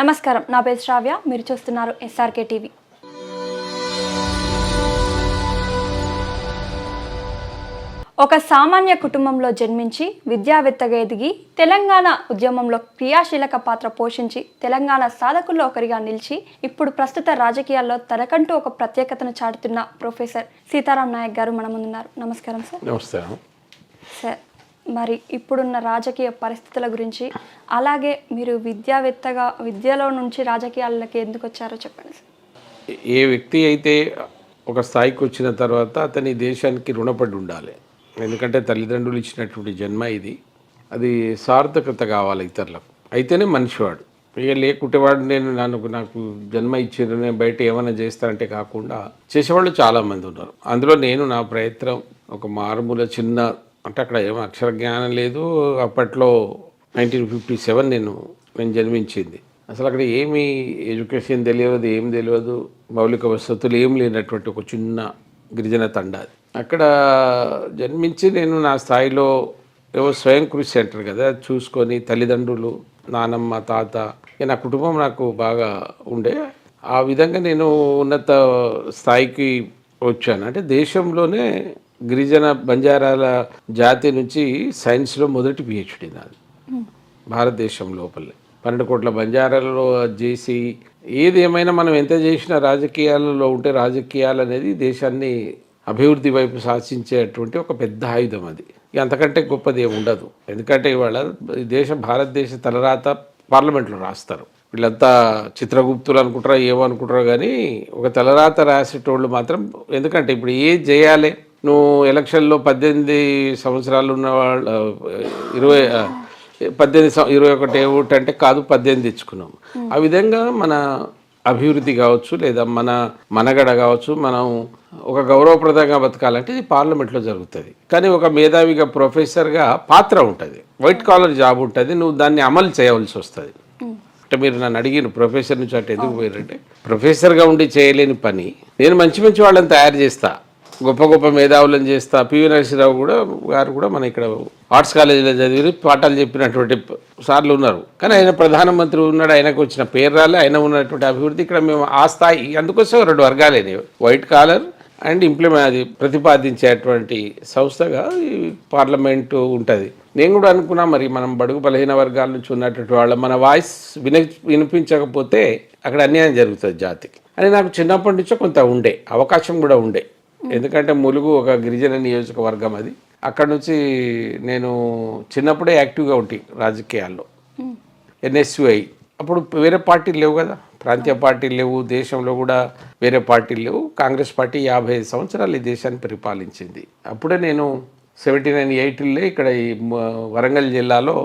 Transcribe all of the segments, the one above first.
నమస్కారం, నా పేరు శ్రావ్య. మీరు చూస్తున్నారు ఎస్ఆర్కే టీవీ. ఒక సామాన్య కుటుంబంలో జన్మించి విద్యావేత్తగా ఎదిగి తెలంగాణ ఉద్యమంలో క్రియాశీలక పాత్ర పోషించి తెలంగాణ సాధకుల్లో ఒకరిగా నిలిచి ఇప్పుడు ప్రస్తుత రాజకీయాల్లో తనకంటూ ఒక ప్రత్యేకతను చాటుతున్న ప్రొఫెసర్ సీతారాం నాయక్ గారు మన ముందున్నారు. నమస్కారం సార్. నమస్కారం సార్. మరి ఇప్పుడున్న రాజకీయ పరిస్థితుల గురించి, అలాగే మీరు విద్యావేత్తగా విద్యలో నుంచి రాజకీయాలకి ఎందుకు వచ్చారో చెప్పండి సార్. ఏ వ్యక్తి అయితే ఒక స్థాయికి వచ్చిన తర్వాత అతని దేశానికి రుణపడి ఉండాలి. ఎందుకంటే తల్లిదండ్రులు ఇచ్చినటువంటి జన్మ ఇది, అది సార్థకత కావాలి ఇతరులకు, అయితేనే మనిషివాడు. ఇక లేకుంటే వాడు నాకు జన్మ ఇచ్చారు, నేను బయట ఏమైనా చేస్తానంటే కాకుండా చేసేవాళ్ళు చాలామంది ఉన్నారు. అందులో నేను నా ప్రయత్నం ఒక మారుమూల చిన్న, అంటే అక్కడ ఏమో అక్షర జ్ఞానం లేదు. అప్పట్లో 1957 నేను జన్మించింది. అసలు అక్కడ ఏమీ ఎడ్యుకేషన్ తెలియదు, ఏం తెలియదు, మౌలిక వసతులు ఏం లేనటువంటి ఒక చిన్న గిరిజన తండ. అక్కడ జన్మించి నేను నా స్థాయిలో ఏవో స్వయం కృషి సెంటర్ కదా చూసుకొని, తల్లిదండ్రులు, నానమ్మ, తాత, నా కుటుంబం నాకు బాగా ఉండే. ఆ విధంగా నేను ఉన్నత స్థాయికి వచ్చాను. అంటే దేశంలోనే గిరిజన బంజారాల జాతి నుంచి సైన్స్లో మొదటి పిహెచ్డి నాది భారతదేశం లోపలే. 12 కోట్ల బంజారాలలో చేసి, ఏది ఏమైనా మనం ఎంత చేసినా రాజకీయాలలో ఉంటే, రాజకీయాలు అనేది దేశాన్ని అభివృద్ధి వైపు శాసించేటువంటి ఒక పెద్ద ఆయుధం. అది అంతకంటే గొప్పది ఏమి ఉండదు. ఎందుకంటే ఇవాళ భారతదేశ తలరాత పార్లమెంట్లో రాస్తారు. వీళ్ళంతా చిత్రగుప్తులు అనుకుంటారా ఏమో అనుకుంటారో కానీ ఒక తలరాత రాసేటోళ్ళు మాత్రం, ఎందుకంటే ఇప్పుడు ఏం చేయాలి, నువ్వు ఎలక్షన్లో 18 సంవత్సరాలు ఉన్న వాళ్ళు 21 ఓటు అంటే కాదు 18 తెచ్చుకున్నాం. ఆ విధంగా మన అభివృద్ధి కావచ్చు, లేదా మన మనగడ కావచ్చు, మనం ఒక గౌరవప్రదంగా బతకాలంటే ఇది పార్లమెంట్లో జరుగుతుంది. కానీ ఒక మేధావిగా ప్రొఫెసర్గా పాత్ర ఉంటుంది, వైట్ కాలర్ జాబ్ ఉంటుంది, నువ్వు దాన్ని అమలు చేయవలసి వస్తుంది. అంటే మీరు నన్ను అడిగిన ప్రొఫెసర్ నుంచి అంటే ఎందుకు పోయారంటే, ప్రొఫెసర్గా ఉండి చేయలేని పని నేను మంచి మంచి వాళ్ళని తయారు చేస్తా, గొప్ప గొప్ప మేధావులను చేస్తా. పివి నరసింహరావు గారు కూడా మన ఇక్కడ ఆర్ట్స్ కాలేజీలో చదివి పాఠాలు చెప్పినటువంటి సార్లు ఉన్నారు. కానీ ఆయన ప్రధానమంత్రి ఉన్నాడు, ఆయనకు వచ్చిన పేరు రాలే, ఆయన ఉన్నటువంటి అభివృద్ధి ఇక్కడ మేము ఆ స్థాయి. అందుకోసం 2 వర్గాలేని వైట్ కాలర్ అండ్ అది ప్రతిపాదించేటువంటి సంస్థగా ఈ పార్లమెంటు ఉంటుంది. నేను కూడా అనుకున్నా, మరి మనం బడుగు బలహీన వర్గాల నుంచి ఉన్నటువంటి వాళ్ళ మన వాయిస్ వినిపించకపోతే అక్కడ అన్యాయం జరుగుతుంది జాతికి అని నాకు చిన్నప్పటి నుంచో కొంత ఉండే అవకాశం కూడా ఉండే. ఎందుకంటే ములుగు ఒక గిరిజన నియోజకవర్గం, అది అక్కడ నుంచి నేను చిన్నప్పుడే యాక్టివ్గా ఉంటాయి రాజకీయాల్లో. NSUI అప్పుడు వేరే పార్టీలు లేవు కదా, ప్రాంతీయ పార్టీలు లేవు, దేశంలో కూడా వేరే పార్టీలు లేవు. కాంగ్రెస్ పార్టీ 55 సంవత్సరాలు ఈ దేశాన్ని పరిపాలించింది. అప్పుడే నేను 79-80 ఇక్కడ ఈ వరంగల్ జిల్లాలో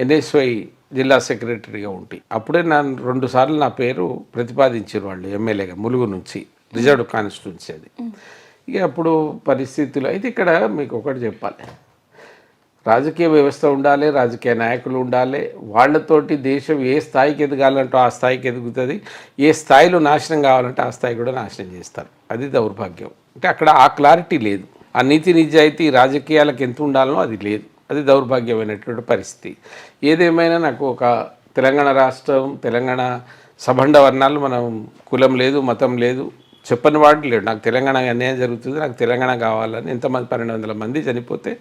NSUI జిల్లా సెక్రటరీగా ఉంటాయి. అప్పుడే 2 సార్లు నా పేరు ప్రతిపాదించారు వాళ్ళు ఎమ్మెల్యేగా, ములుగు నుంచి, రిజర్వ్డ్ కాన్స్టిట్యున్సీ అది. ఇక అప్పుడు పరిస్థితులు అయితే ఇక్కడ మీకు ఒకటి చెప్పాలి, రాజకీయ వ్యవస్థ ఉండాలి, రాజకీయ నాయకులు ఉండాలి. వాళ్ళతోటి దేశం ఏ స్థాయికి ఎదగాలంటే ఆ స్థాయికి ఎదుగుతుంది, ఏ స్థాయిలో నాశనం కావాలంటే ఆ స్థాయి కూడా నాశనం చేస్తారు. అది దౌర్భాగ్యం. అంటే అక్కడ ఆ క్లారిటీ లేదు, ఆ నీతి నిజాయితీ రాజకీయాలకు ఎంత ఉండాలనో అది లేదు. అది దౌర్భాగ్యమైనటువంటి పరిస్థితి. ఏదేమైనా నాకు ఒక తెలంగాణ రాష్ట్రం, తెలంగాణ సబండ వర్ణాలు, మనం కులం లేదు, మతం లేదు, చెప్పని వాడు లేడు. నాకు తెలంగాణ అన్యాయం జరుగుతుంది, నాకు తెలంగాణ కావాలని ఎంతమంది 1200 మంది చనిపోతే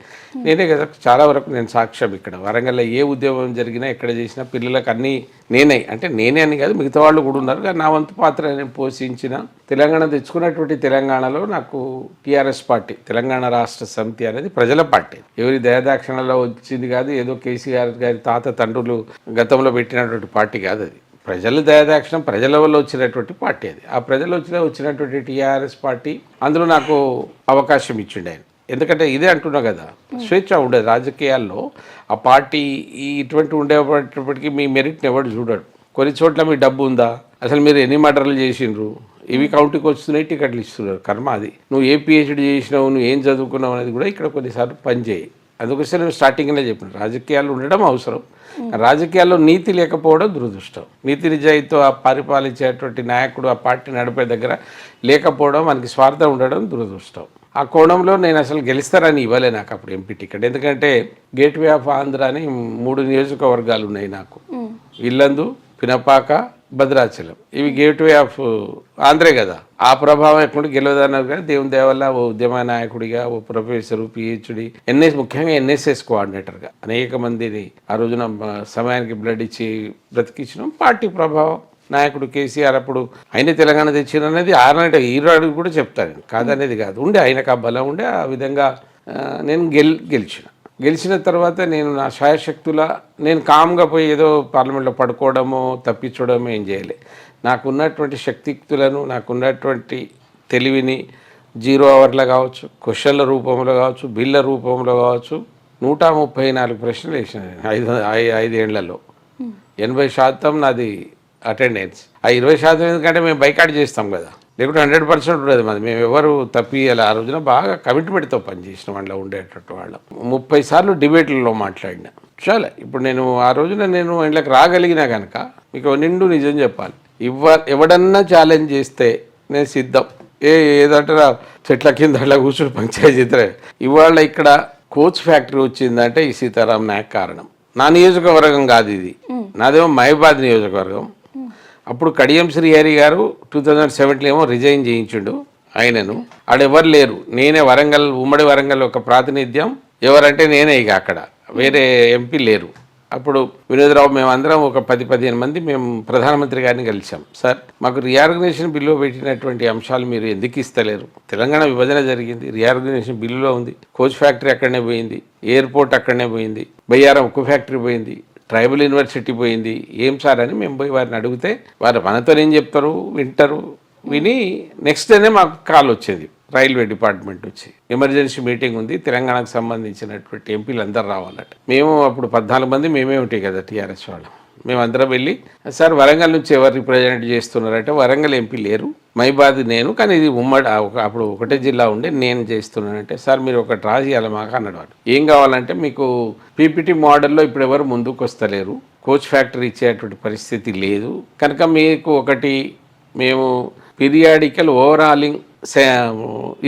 నేనే కదా చాలా వరకు నేను సాక్ష్యం. ఇక్కడ వరంగల్లో ఏ ఉద్యమం జరిగినా, ఎక్కడ చేసినా పిల్లలకు అన్నీ నేనే, అంటే నేనే అని కాదు మిగతా వాళ్ళు కూడా ఉన్నారు, కానీ నా వంతు పాత్ర నేను పోషించిన. తెలంగాణ తెచ్చుకున్నటువంటి తెలంగాణలో నాకు TRS పార్టీ, తెలంగాణ రాష్ట్ర సమితి అనేది ప్రజల పార్టీ, ఎవరి దయాదాక్షిణలో వచ్చింది కాదు, ఏదో కేసీఆర్ గారి తాత తండ్రులు గతంలో పెట్టినటువంటి పార్టీ కాదు. అది ప్రజల దయాదాక్షిణం, ప్రజల వల్ల వచ్చినటువంటి పార్టీ అది. ఆ ప్రజలు వచ్చినటువంటి TRS పార్టీ, అందులో నాకు అవకాశం ఇచ్చిండు ఆయన. ఎందుకంటే ఇదే అంటున్నా కదా, స్వేచ్ఛ ఉండేది రాజకీయాల్లో. ఆ పార్టీ ఇటువంటి ఉండేటప్పటికీ మీ మెరిట్ని ఎవడు చూడడు. కొన్ని చోట్ల మీ డబ్బు ఉందా, అసలు మీరు ఎన్ని మర్డర్లు చేసిండ్రు, ఇవి కౌంటీకి వస్తున్నాయి, టికెట్లు ఇస్తున్నారు, కర్మ అది. నువ్వు ఏ PhD చేసినావు, నువ్వు ఏం చదువుకున్నావు అనేది కూడా ఇక్కడ కొన్నిసార్లు పనిచేయి. అందుకోసం నేను స్టార్టింగ్లో చెప్పిన రాజకీయాలు ఉండడం అవసరం, రాజకీయాల్లో నీతి లేకపోవడం దురదృష్టం. నీతి నిజాయితీతో ఆ పరిపాలించేటువంటి నాయకుడు ఆ పార్టీ నడిపే దగ్గర లేకపోవడం, మనకి స్వార్థం ఉండడం దురదృష్టం. ఆ కోణంలో నేను అసలు గెలుస్తారని ఇవ్వలే నాకు అప్పుడు ఎంపీ టికెట్. ఎందుకంటే గేట్వే ఆఫ్ ఆంధ్ర అని 3 నియోజకవర్గాలు ఉన్నాయి నాకు, ఇల్లందు, పినపాక, భద్రాచలం, ఇవి గేట్వే ఆఫ్ ఆంధ్రే కదా. ఆ ప్రభావం ఎక్కడ గెలవదన్నారు కానీ దేవుని దయ వల్ల ఓ ఉద్యమ నాయకుడిగా, ఓ ప్రొఫెసరు, పిహెచ్డి, ముఖ్యంగా ఎన్ఎస్ఎస్ కోఆర్డినేటర్గా అనేక మందిని ఆ రోజున సమయానికి బ్లడ్ ఇచ్చి బ్రతికించడం పార్టీ ప్రభావం. నాయకుడు కేసీఆర్ అప్పుడు ఆయన తెలంగాణ తెచ్చిననేది ఆనాటి ఈనాడు కూడా చెప్తాను, కాదనేది కాదు. ఉండే ఆయనకు ఆ బలం ఉండే. ఆ విధంగా నేను గెలిచిన తర్వాత నేను నా శాయశక్తుల నేను కామ్గా పోయి ఏదో పార్లమెంట్లో పడుకోవడమో తప్పించడమో ఏం చేయలే. నాకున్నటువంటి శక్తియుక్తులను, నాకున్నటువంటి తెలివిని 0 అవర్లో కావచ్చు, క్వశ్చన్ల రూపంలో కావచ్చు, బిళ్ళ రూపంలో కావచ్చు 134 ప్రశ్నలు వేసిన నేను 5 ఏళ్లలో. 80% నాది అటెండెన్స్. ఆ 20% ఎందుకంటే మేము బైకాట్ చేస్తాం కదా, లేకుంటే 100% ఉండదు మాది. మేము ఎవరు తప్పియాలి. ఆ రోజున బాగా కమిట్మెంట్తో పనిచేసిన వాళ్ళ ఉండేటట్టు వాళ్ళం. 30 సార్లు డిబేట్లలో మాట్లాడినా. చాలా ఇప్పుడు నేను ఆ రోజున నేను ఇంట్లోకి రాగలిగినా కనుక మీకు నిండు నిజం చెప్పాలి, ఎవడన్నా ఛాలెంజ్ చేస్తే నేను సిద్ధం. ఏదంటే చెట్ల కింద అట్లా కూర్చొని పంచాయతీ చేస్తే ఇవాళ ఇక్కడ కోచ్ ఫ్యాక్టరీ వచ్చిందంటే ఈ సీతారాం నాయక్ కారణం. నా నియోజకవర్గం కాదు ఇది, నాదేమో మహబాద్ నియోజకవర్గం. అప్పుడు కడియం శ్రీహరి గారు 2017లో ఏమో రిజైన్ చేయించుండు ఆయనను. ఆడెవరు లేరు, నేనే వరంగల్, ఉమ్మడి వరంగల్ ఒక ప్రాతినిధ్యం. ఎవరంటే నేనే, ఇక అక్కడ వేరే ఎంపీ లేరు. అప్పుడు వినోద్రావు మేమందరం ఒక 10-15 మంది మేము ప్రధానమంత్రి గారిని కలిసాం. సార్, మాకు రీఆర్గనైజేషన్ బిల్లులో పెట్టినటువంటి అంశాలు మీరు ఎందుకు ఇస్తలేరు? తెలంగాణ విభజన జరిగింది, రీఆర్గనైజేషన్ బిల్లులో ఉంది. కోచ్ ఫ్యాక్టరీ అక్కడనే పోయింది, ఎయిర్పోర్ట్ అక్కడనే పోయింది, బయ్యారం ఉక్కు ఫ్యాక్టరీ పోయింది, ట్రైబల్ యూనివర్సిటీ పోయింది. ఏం సార్ అని మేము పోయి వారిని అడిగితే వారు మనతో ఏం చెప్తారు, వింటారు. విని నెక్స్ట్ డేనే మాకు కాల్ వచ్చేది రైల్వే డిపార్ట్మెంట్ వచ్చి, ఎమర్జెన్సీ మీటింగ్ ఉంది, తెలంగాణకు సంబంధించినటువంటి ఎంపీలు అందరూ రావాలట. మేము అప్పుడు 14 మంది మేమే ఉంటాయి కదా టీఆర్ఎస్ వాళ్ళం. మేమందరం వెళ్ళి, సార్ వరంగల్ నుంచి ఎవరు రిప్రజెంట్ చేస్తున్నారంటే వరంగల్ ఎంపీ లేరు, మహిబాద్ నేను, కానీ ఇది ఉమ్మడి అప్పుడు ఒకటే జిల్లా ఉండే నేను చేస్తున్నానంటే, సార్ మీరు ఒకటి రాసియాలి మాకు అన్నాడు. వాడు ఏం కావాలంటే మీకు పీపీటీ మోడల్లో ఇప్పుడు ఎవరు ముందుకు వస్తలేరు, కోచ్ ఫ్యాక్టరీ ఇచ్చేటువంటి పరిస్థితి లేదు కనుక మీకు ఒకటి మేము పీరియాడికల్ ఓవరాలింగ్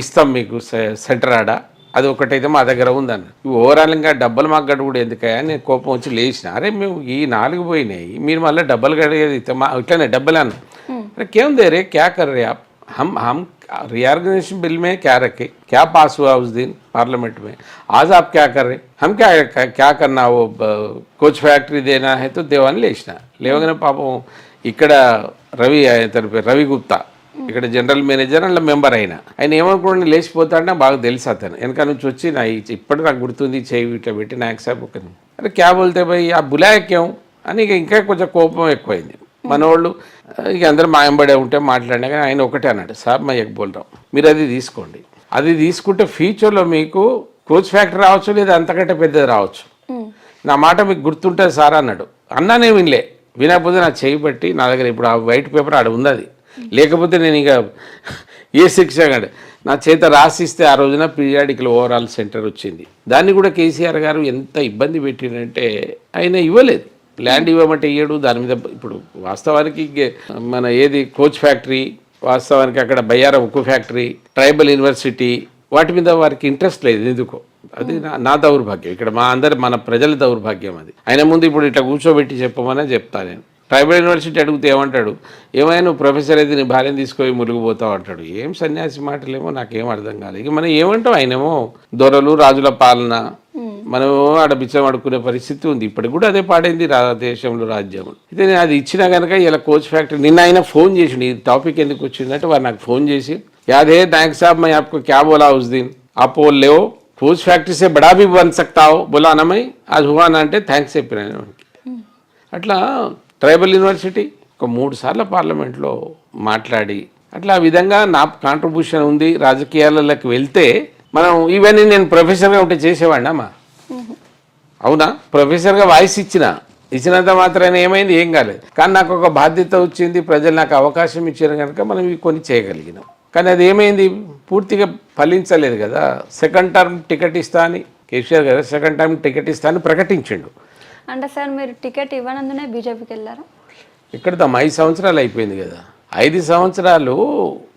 ఇస్తాం మీకు సెంటర్ ఆడ, అది ఒకటైతే మా దగ్గర ఉందన్న. ఇవి ఓవరాల్గా డబ్బులు మాకు గడు కూడా ఎందుకయా నేను కోపం వచ్చి లేచిన. అరే మేము ఈ 4 పోయినాయి, మీరు మళ్ళీ డబ్బులు గడిగేది ఇట్లనే డబ్బులు అన్న. अरे क्यों दे रहे, क्या कर रहे आप? हम रीऑर्गेनाइजेशन बिल में क्या रखे, क्या पास हुआ उस दिन पार्लियामेंट में, आज आप क्या कर रहे? हम क्या करना, वो कोच फ्याक्टरी देना है तो देवानी లేచిన. లేవగానే పాపం ఇక్కడ రవి గుప్తా ఇక్కడ జనరల్ మేనేజర్ అలా మెంబర్ ఆయన ఏమనుకోండి లేచిపోతాడని బాగా తెలుసు. అతను వెనక నుంచి వచ్చి నా ఇప్పటికి నాకు గుర్తుంది, చేయి ఇట్లా పెట్టి నాయక్ సాబ్ ఒక అరే క్యా బోల్తే భయ్ ఆ బులాయక్యం అని ఇంకా కొంచెం కోపం ఎక్కువైంది. మనోళ్ళు ఇక అందరూ మాయంబడే ఉంటే మాట్లాడినా కానీ ఆయన ఒకటే అన్నాడు, సాబ్ మా ఎక్ బోల్రాం, మీరు అది తీసుకోండి, అది తీసుకుంటే ఫ్యూచర్లో మీకు కోచ్ ఫ్యాక్టరీ రావచ్చు, లేదా అంతకంటే పెద్దది రావచ్చు, నా మాట మీకు గుర్తుంటుంది సార్ అన్నాడు. అన్నానే వినకపోతే నా చేయబట్టి నా దగ్గర ఇప్పుడు ఆ వైట్ పేపర్ ఆడ ఉంది, అది లేకపోతే నేను ఇక ఏ శిక్ష కాదు నా చేత రాసిస్తే ఆ రోజున పీరియాడికల్ ఓవరాల్ సెంటర్ వచ్చింది. దాన్ని కూడా కేసీఆర్ గారు ఎంత ఇబ్బంది పెట్టినంటే ఆయన ఇవ్వలేదు. ల్యాండ్ ఇవ్వమంటే ఇయ్యడు. దాని మీద ఇప్పుడు వాస్తవానికి మన ఏది కోచ్ ఫ్యాక్టరీ, వాస్తవానికి అక్కడ బయ్యారం ఉక్కు ఫ్యాక్టరీ, ట్రైబల్ యూనివర్సిటీ, వాటి మీద వారికి ఇంట్రెస్ట్ లేదు ఎందుకో. అది నా దౌర్భాగ్యం, ఇక్కడ మన ప్రజల దౌర్భాగ్యం అది. ఆయన ముందు ఇప్పుడు ఇట్లా కూర్చోబెట్టి చెప్పమనే చెప్తాను నేను. ట్రైబల్ యూనివర్సిటీ అడిగితే ఏమంటాడు, ఏమైనా నువ్వు ప్రొఫెసర్ అయితే నీ భార్యను తీసుకొని మురిగిపోతావు అంటాడు. ఏం సన్యాసి మాటలేమో నాకేం అర్థం కాలేదు. ఇక మనం ఏమంటాం, ఆయనేమో దొరలు రాజుల పాలన, మనమేమో ఆడ బిచ్చం అడుక్కునే పరిస్థితి ఉంది. ఇప్పటికి కూడా అదే పాడైంది దేశంలో, రాజ్యంలో. అయితే నేను అది ఇచ్చినా కనుక ఇలా కోచ్ ఫ్యాక్టరీ నిన్న ఆయన ఫోన్ చేసిండు, ఈ టాపిక్ ఎందుకు వచ్చిందంటే వారు నాకు ఫోన్ చేసి, యాదే నాయక్ సాబ్ मैं आपको क्या बोला उस दिन, आप वो ले कोच फैक्ट्री से बड़ा भी बन सकता हो बोला ना, मैं आज हुआ ना అంటే థ్యాంక్స్ చెప్పినాను. అట్లా ట్రైబల్ యూనివర్సిటీ ఒక 3 సార్లు పార్లమెంట్లో మాట్లాడి అట్లా ఆ విధంగా నా కాంట్రిబ్యూషన్ ఉంది. రాజకీయాలలోకి వెళ్తే మనం ఇవన్నీ నేను ప్రొఫెసర్గా ఉంటే చేసేవాడిని అమ్మా, అవునా? ప్రొఫెసర్గా వాయిస్ ఇచ్చినంత మాత్రాన ఏమైంది, ఏం కాలేదు. కానీ నాకు ఒక బాధ్యత వచ్చింది, ప్రజలు నాకు అవకాశం ఇచ్చారు కనుక మనం ఇవి కొన్ని చేయగలిగినాం. కానీ అది ఏమైంది, పూర్తిగా ఫలించలేదు కదా. సెకండ్ టర్మ్ టికెట్ ఇస్తా అని కేసీఆర్ గారు సెకండ్ టర్మ్ టికెట్ ఇస్తా అని ప్రకటించిండు. అంటే సార్ మీరు టికెట్ ఇవ్వనందునే బీజేపీకి వెళ్ళారు? ఇక్కడ 5 సంవత్సరాలు అయిపోయింది కదా. 5 సంవత్సరాలు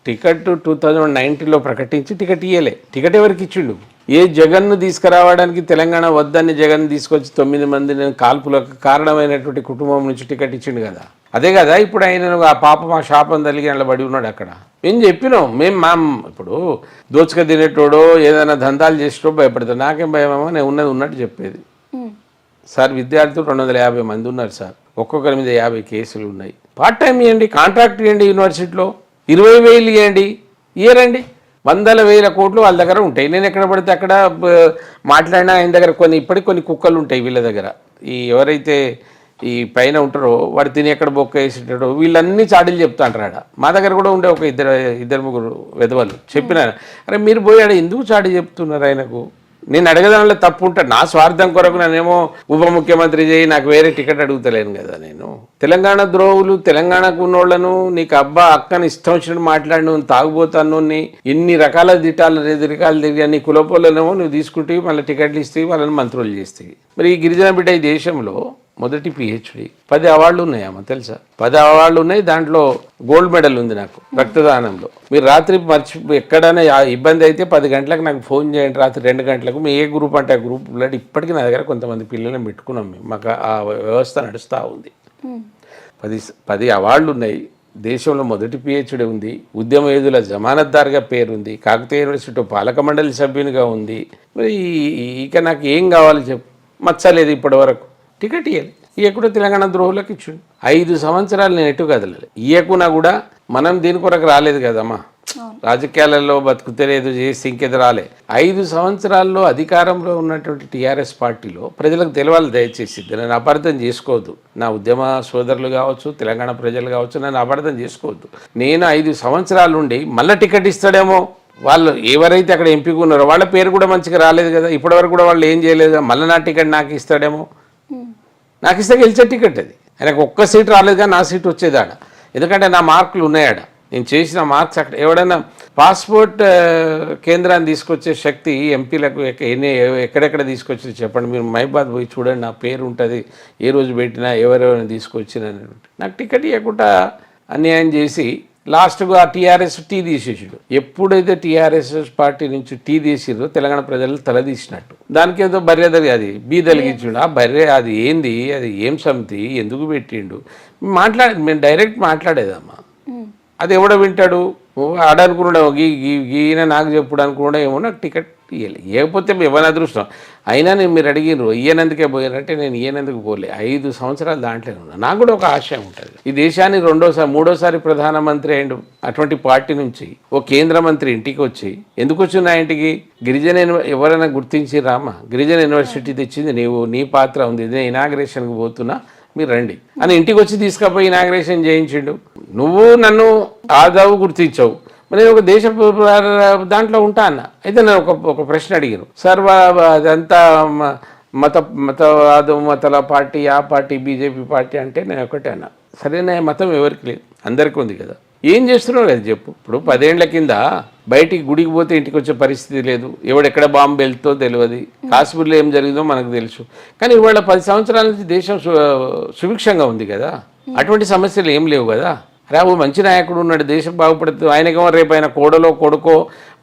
టికెట్ 2019లో ప్రకటించి టికెట్ ఇవ్వలే. టికెట్ ఎవరికి ఇచ్చిండు? ఏ జగన్ను తీసుకురావడానికి తెలంగాణ వద్దని జగన్ తీసుకొచ్చి 9 మందిని కాల్పులకు కారణమైనటువంటి కుటుంబం నుంచి టికెట్ ఇచ్చిండు కదా. అదే కదా ఇప్పుడు ఆయన ఆ పాప మా శాపం తల్లికి అలా పడి ఉన్నాడు అక్కడ. మేము చెప్పినాం, ఇప్పుడు దోచుక తినేటోడో ఏదైనా దందాలు చేసేటో భయపడతాడు. నాకేం భయమేమో, నేను ఉన్నది ఉన్నట్టు చెప్పేది. సార్ విద్యార్థులు 250 మంది ఉన్నారు సార్, ఒక్కొక్కరి మీద 50 కేసులు ఉన్నాయి. పార్ట్ టైం ఇవ్వండి, కాంట్రాక్ట్ ఇవ్వండి, యూనివర్సిటీలో 20,000 ఇవ్వండి, ఇయ్యరండి. 100,000 కోట్లు వాళ్ళ దగ్గర ఉంటాయి. నేను ఎక్కడ పడితే అక్కడ మాట్లాడినా ఆయన దగ్గర ఇప్పటికి కొన్ని కుక్కలు ఉంటాయి వీళ్ళ దగ్గర. ఈ ఎవరైతే ఈ పైన ఉంటారో వాడు తిని ఎక్కడ బొక్క వేసేటాడో వీళ్ళన్నీ చాడీలు చెప్తా అంటారు. మా దగ్గర కూడా ఉండే ఒక ఇద్దరు ముగ్గురు వెధవలు చెప్పినారు, అరే మీరు పోయాడు ఎందుకు చాడీ చెప్తున్నారు ఆయనకు. నేను అడగదానిలో తప్పు ఉంటాడు, నా స్వార్థం కొరకు నన్నేమో ఉప ముఖ్యమంత్రి చేయి, నాకు వేరే టికెట్ అడుగుతలేను కదా. నేను తెలంగాణ ద్రోహులు, తెలంగాణకు ఉన్నోళ్లను నీకు అబ్బా అక్కని ఇష్టం వచ్చినట్టు మాట్లాడిన తాగుపోతాను, ఎన్ని రకాల దిట్టాలు రకాలు తిరిగి నీ కులపోళ్ళనేమో నువ్వు తీసుకుంటే మళ్ళీ టికెట్లు ఇస్తే వాళ్ళని మంత్రులు చేస్తాయి. మరి ఈ గిరిజన బిడ్డ ఈ దేశంలో మొదటి పిహెచ్డి 10 అవార్డులు ఉన్నాయమ్మా తెలుసా? 10 అవార్డులు ఉన్నాయి, దాంట్లో గోల్డ్ మెడల్ ఉంది నాకు రక్తదానంలో. మీరు రాత్రి ఎక్కడైనా ఇబ్బంది అయితే 10 గంటలకు నాకు ఫోన్ చేయండి, రాత్రి 2 గంటలకు. మీ ఏ గ్రూప్ అంటే ఆ గ్రూప్ బ్లడ్ ఇప్పటికీ నా దగ్గర కొంతమంది పిల్లల్ని పెట్టుకున్నాం మేము, మాకు ఆ వ్యవస్థ నడుస్తూ ఉంది. 10 అవార్డులు ఉన్నాయి, దేశంలో మొదటి పిహెచ్డి ఉంది, ఉద్యమవేదుల జమానత్దారుగా పేరుంది, కాకతీయ యూనివర్సిటీ పాలక మండలి సభ్యునిగా ఉంది. మరి ఇక నాకు ఏం కావాలి చెప్పు? మచ్చలేదు ఇప్పటి వరకు. టికెట్ ఇవ్వాలి, ఇయ్యకుండా తెలంగాణ ద్రోహులకు ఇచ్చిండు. 5 సంవత్సరాలు నేను ఎటు కదలలేదు. ఇయ్యకున్నా కూడా మనం దీని కొరకు రాలేదు కదమ్మా, రాజకీయాలలో బతుకుతలేదు చేసి ఇంకేది రాలే. 5 సంవత్సరాల్లో అధికారంలో ఉన్నటువంటి టీఆర్ఎస్ పార్టీలో ప్రజలకు తెలవాలి దయచేసి. నన్ను అపార్థం చేసుకోవద్దు, నా ఉద్యమ సోదరులు కావచ్చు, తెలంగాణ ప్రజలు కావచ్చు, నన్ను అపార్థం చేసుకోవద్దు. నేను 5 సంవత్సరాలు ఉండి మళ్ళీ టికెట్ ఇస్తాడేమో, వాళ్ళు ఎవరైతే అక్కడ ఎంపిక ఉన్నారో వాళ్ళ పేరు కూడా మంచిగా రాలేదు కదా, ఇప్పటివరకు కూడా వాళ్ళు ఏం చేయలేదు, మళ్ళీ నా టికెట్ నాకు ఇస్తాడేమో. నాకు ఇస్తే గెలిచే టికెట్ అది. ఆయనకు ఒక్క సీట్ రాలేదు కానీ నా సీట్ వచ్చేది ఆడ, ఎందుకంటే నా మార్కులు ఉన్నాయాడ, నేను చేసిన మార్క్స్ అక్కడ. ఎవడైనా పాస్పోర్ట్ కేంద్రాన్ని తీసుకొచ్చే శక్తి ఎంపీలకు ఎక్కడెక్కడ తీసుకొచ్చి చెప్పండి. మీరు మైబాద్ పోయి చూడండి, నా పేరు ఉంటుంది, ఏ రోజు పెట్టినా ఎవరెవరైనా తీసుకొచ్చినా. నాకు టికెట్ ఇవ్వకుండా అన్యాయం చేసి లాస్ట్గా ఆ టీఆర్ఎస్ టీ తీసేసాడు. ఎప్పుడైతే టీఆర్ఎస్ పార్టీ నుంచి టీ తీసిరో తెలంగాణ ప్రజలు తలదీసినట్టు. దానికి ఏదో బర్రె అది బీదలిగించిండు. ఆ బర్రె అది ఏంది, అది ఏం సమితి, ఎందుకు పెట్టిండు మేము డైరెక్ట్ మాట్లాడేదమ్మా. అది ఎవడో వింటాడు, ఆడనుకున్నాడు ఈయన నాకు చెప్పుడు అనుకున్నాడు ఏమో. నాకు టికెట్ ఇవ్వాలి, ఇవ్వకపోతే ఎవరి అదృష్టం అయినా. నేను మీరు అడిగినారు ఇయ్యనందుకే పోయానంటే నేను ఇయ్యనందుకు పోలే. 5 సంవత్సరాలు దాంట్లోనే ఉన్నా. నాకు కూడా ఒక ఆశయం ఉంటుంది, ఈ దేశాన్ని మూడోసారి ప్రధానమంత్రి అయిండు అటువంటి పార్టీ నుంచి ఓ కేంద్ర మంత్రి ఇంటికి వచ్చి, ఎందుకు వచ్చిన నా ఇంటికి, గిరిజన ఎవరైనా గుర్తించి రామా, గిరిజన యూనివర్సిటీ తెచ్చింది నీవు, నీ పాత్ర ఉంది, నేను ఇనాగ్రేషన్కి పోతున్నా మీరు రండి అని ఇంటికి వచ్చి తీసుకుపోయి ఇనాగ్రేషన్ చేయించిండు. నువ్వు నన్ను ఆదావు గుర్తించావు, నేను ఒక దేశ దాంట్లో ఉంటా అన్న. అయితే నేను ఒక ప్రశ్న అడిగాను, సార్ అదంతా మతవాదం, మతల పార్టీ, ఆ పార్టీ బీజేపీ పార్టీ అంటే నేను ఒకటే అన్నా, సరైన మతం ఎవరికి లేదు, అందరికీ ఉంది కదా, ఏం చేస్తున్నావు కదా చెప్పు. ఇప్పుడు 10 ఏళ్ల కింద బయటికి గుడికి పోతే ఇంటికి వచ్చే పరిస్థితి లేదు, ఎవడెక్కడ బాంబు వెళ్తో తెలియదు, కాశ్మీర్లో ఏం జరిగిందో మనకు తెలుసు. కానీ ఇవాళ 10 సంవత్సరాల నుంచి దేశం సుభిక్షంగా ఉంది కదా, అటువంటి సమస్యలు ఏం లేవు కదా. రావు మంచి నాయకుడు ఉన్నాడు, దేశం బాగుపడుతుంది. ఆయనకేమో రేపు ఆయన కోడలో కొడుకో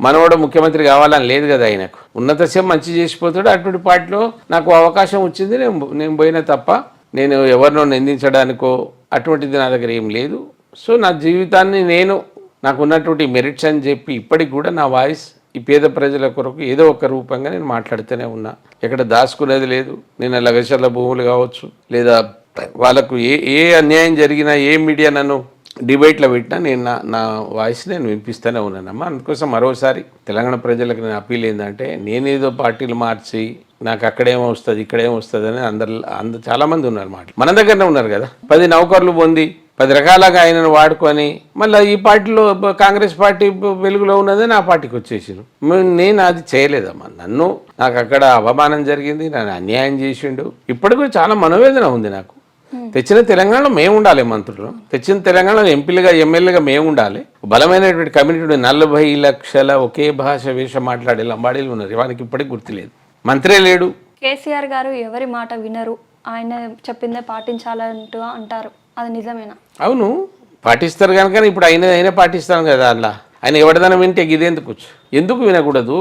మనవాడో ముఖ్యమంత్రి కావాలని లేదు కదా, ఆయనకు ఉన్నతసేం మంచి చేసిపోతాడు. అటువంటి పార్టీలో నాకు అవకాశం వచ్చింది, నేను పోయినా తప్ప నేను ఎవరినో నిందించడానికో అటువంటిది నా దగ్గర ఏం లేదు. సో నా జీవితాన్ని నాకు ఉన్నటువంటి మెరిట్స్ అని చెప్పి ఇప్పటికి కూడా నా వాయిస్ ఈ పేద ప్రజల కొరకు ఏదో ఒక రూపంగా నేను మాట్లాడుతూనే ఉన్నా. ఎక్కడ దాచుకునేది లేదు. నేను లగచర్ల భూములు కావచ్చు, లేదా వాళ్ళకు ఏ అన్యాయం జరిగినా ఏ మీడియా నన్ను డిబేట్లో పెట్టినా నేను నా వాయిస్ నేను వినిపిస్తూనే ఉన్నానమ్మా. అందుకోసం మరోసారి తెలంగాణ ప్రజలకు నేను అప్పీల్ ఏంటంటే, నేనేదో పార్టీలు మార్చి నాకు అక్కడేమో వస్తుంది ఇక్కడేమో వస్తుంది అని అందరు చాలామంది ఉన్నారు మాట. మన దగ్గరనే ఉన్నారు కదా, 10 నౌకర్లు పొంది 10 రకాలుగా ఆయనను వాడుకొని మళ్ళీ ఈ పార్టీలో కాంగ్రెస్ పార్టీ వెలుగులో ఉన్నదే నా పార్టీకి వచ్చేసాను. నేను అది చేయలేదమ్మా. నాకు అక్కడ అవమానం జరిగింది, నన్ను అన్యాయం చేసిండు. ఇప్పటికీ చాలా మనోవేదన ఉంది నాకు. తెచ్చిన తెలంగాణలో మేము ఉండాలి, మంత్రులు తెచ్చిన తెలంగాణలో ఎంపీలుగా ఎమ్మెల్యేగా మేము ఉండాలి. బలమైనటువంటి కమ్యూనిటీ 40 లక్షల ఒకే భాష వేషం మాట్లాడే లంబాడీలు ఉన్నారు, వానికి ఇప్పటికి గుర్తులేదు. మంత్రే లేడు. కేసీఆర్ గారు ఎవరి మాట వినరు, ఆయన చెప్పిందే పాటించాలంటూ అంటారు, అది నిజమేనా? అవును పాటిస్తారు కనుక ఇప్పుడు అయినా పాటిస్తాను కదా. ఆయన ఎవరిదైనా వింటే ఇదేందుకు ఎందుకు వినకూడదు?